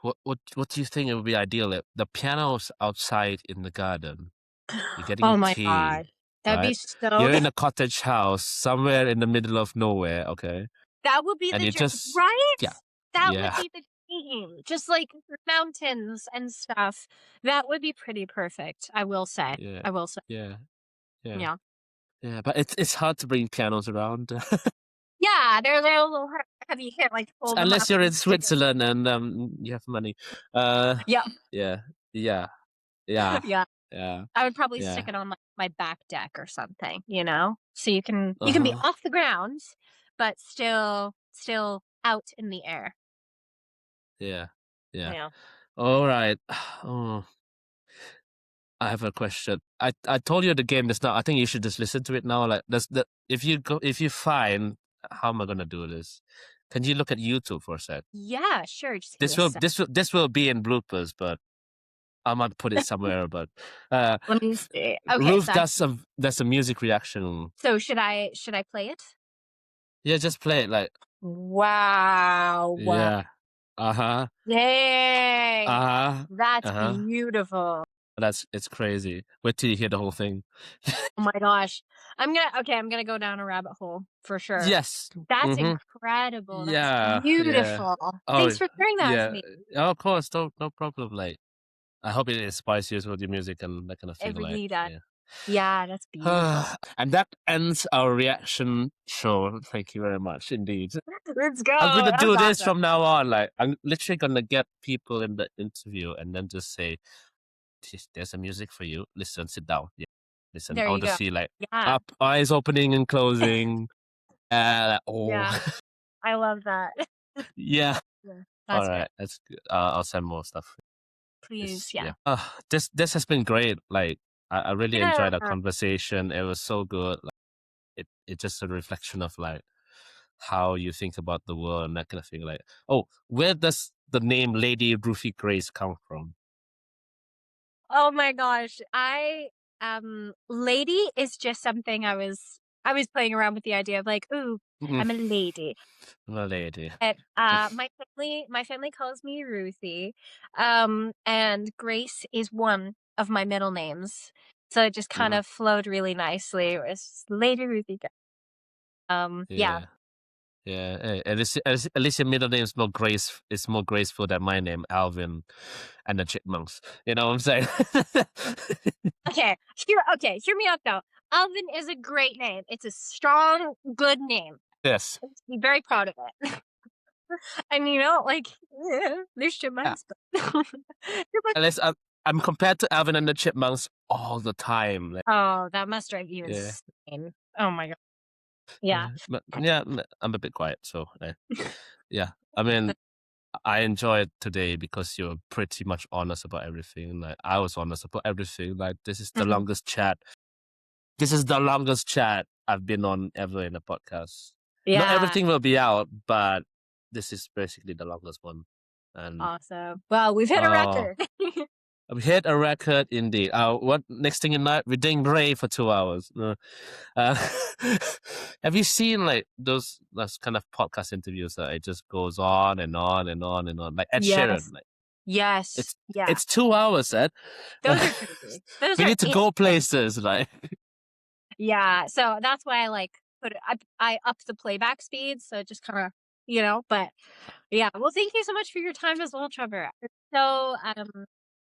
What do you think it would be ideal? The piano's outside in the garden. You're getting Oh my tea, god. That'd be right? so You're in a cottage house somewhere in the middle of nowhere, okay? that would be And the you just, right? yeah, That would yeah, be the dream. Just like mountains and stuff. That would be pretty perfect, I will say. yeah, I will say. yeah, yeah, Yeah. yeah. But it's hard to bring pianos around Yeah, they're a little heavy. You can't like pull them unless up you're in and stick it. Switzerland and you have money. Uh, Yeah. yeah, yeah, yeah, Yeah. yeah, I would probably stick yeah. it on like my back deck or something, so Uh you can be huh. off the ground, but still out in the air. Yeah, yeah. Yeah. All right. Oh, I have a question. I told you the game just now. I think you should just listen to it now. Like, that's the if you find how am I gonna do this? Can you look at YouTube for a sec? Yeah, sure. Just give me This a will sec. this will this will be in bloopers, but I might put it somewhere, but uh, Let me see. Okay, Ruth so does a music reaction. should I play it? Yeah, just play it like Wow. yeah, uh huh, Dang. uh huh, That's uh huh. beautiful. It's crazy. Wait till you hear the whole thing. Oh my gosh. I'm gonna go down a rabbit hole for sure. Yes. That's Mm-hmm. incredible. That's Yeah. Yeah. beautiful. Oh, Thanks for sharing that with yeah. me. Oh, of course. No problem. Like, I hope it inspires you with your music and that kind of thing. It Like, really does. yeah. Yeah, that's beautiful. And that ends our reaction show. Thank you very much indeed. Let's I'm go. gonna That was do this awesome. from now on. Like, I'm literally gonna get people in the interview and then just say, There's a music for you. Listen, sit down. Yeah. Listen, There I want you to go. see like Yeah. up eyes opening and closing. Oh, Yeah. I love that. yeah. Yeah. All That's great. right, that's good. I'll send more stuff. Please. This, Yeah. yeah. This has been great. Like, I really Yeah. enjoyed our conversation. It was so good. Like, it's just a reflection of like how you think about the world and that kind of thing. Like, oh, where does the name Lady Ruthie Grace come from? Oh my gosh. Lady is just something I was playing around with the idea of like, ooh, Mm, I'm a lady. the lady. But my family calls me Ruthie. And Grace is one of my middle names. So it just kind Mhm. of flowed really nicely. It was Lady Ruthie. Yeah. Yeah. Yeah, at least your middle name is more graceful than my name, Alvin, and the Chipmunks. You know what I'm saying? Okay, hear me out though. Alvin is a great name. It's a strong, good name. Yes. Be very proud of it. And like, there's Yeah. chipmunks, but chipmunks. At least I'm compared to Alvin and the Chipmunks all the time. Like, Oh, that must drive you yeah, insane. Oh my god. Yeah. but yeah, I'm a bit quiet, so yeah. I mean, I enjoyed today because you're pretty much honest about everything. Like, I was honest about everything. Like, this is the Mhm. longest chat. This is the longest chat I've been on ever in a podcast. Not Yeah. everything will be out, but this is basically the longest one. And Awesome. Well, we've hit a oh, record. we hit a record indeed. What next thing in night? We're doing Ray for 2 hours. Uh, have you seen like those kind of podcast interviews that it just goes on and on and on and on, like Ed Sheeran? Yes. Like Yes. it's Yeah. it's 2 hours, Ed. Those are crazy. Those We are need to go insane. places, like Yeah. So that's why I like I up the playback speed. So it just kind of, but yeah. Well, thank you so much for your time as well, Trevor. So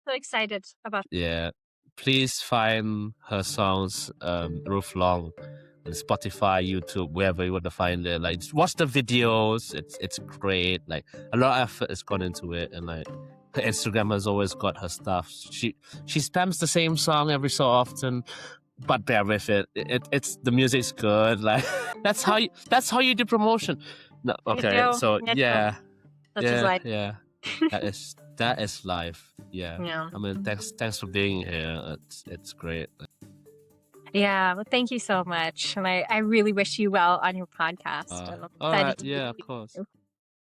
excited about. yeah. Please find her songs, Ruth Long, on Spotify, YouTube, wherever you want to find it. Like, just watch the videos. It's great. Like, a lot of effort has gone into it, and like her Instagram has always got her stuff. She spams the same song every so often, but bear with it. It's the music's good. Like, that's how you do promotion. No, You okay. do. So You do. Such as yeah, life. yeah. That is life. Yeah. Yeah. I mean, thanks for being here. It's great. Yeah. Well, thank you so much. And I really wish you well on your podcast. And I'm All right. excited to Yeah, meet of course. you.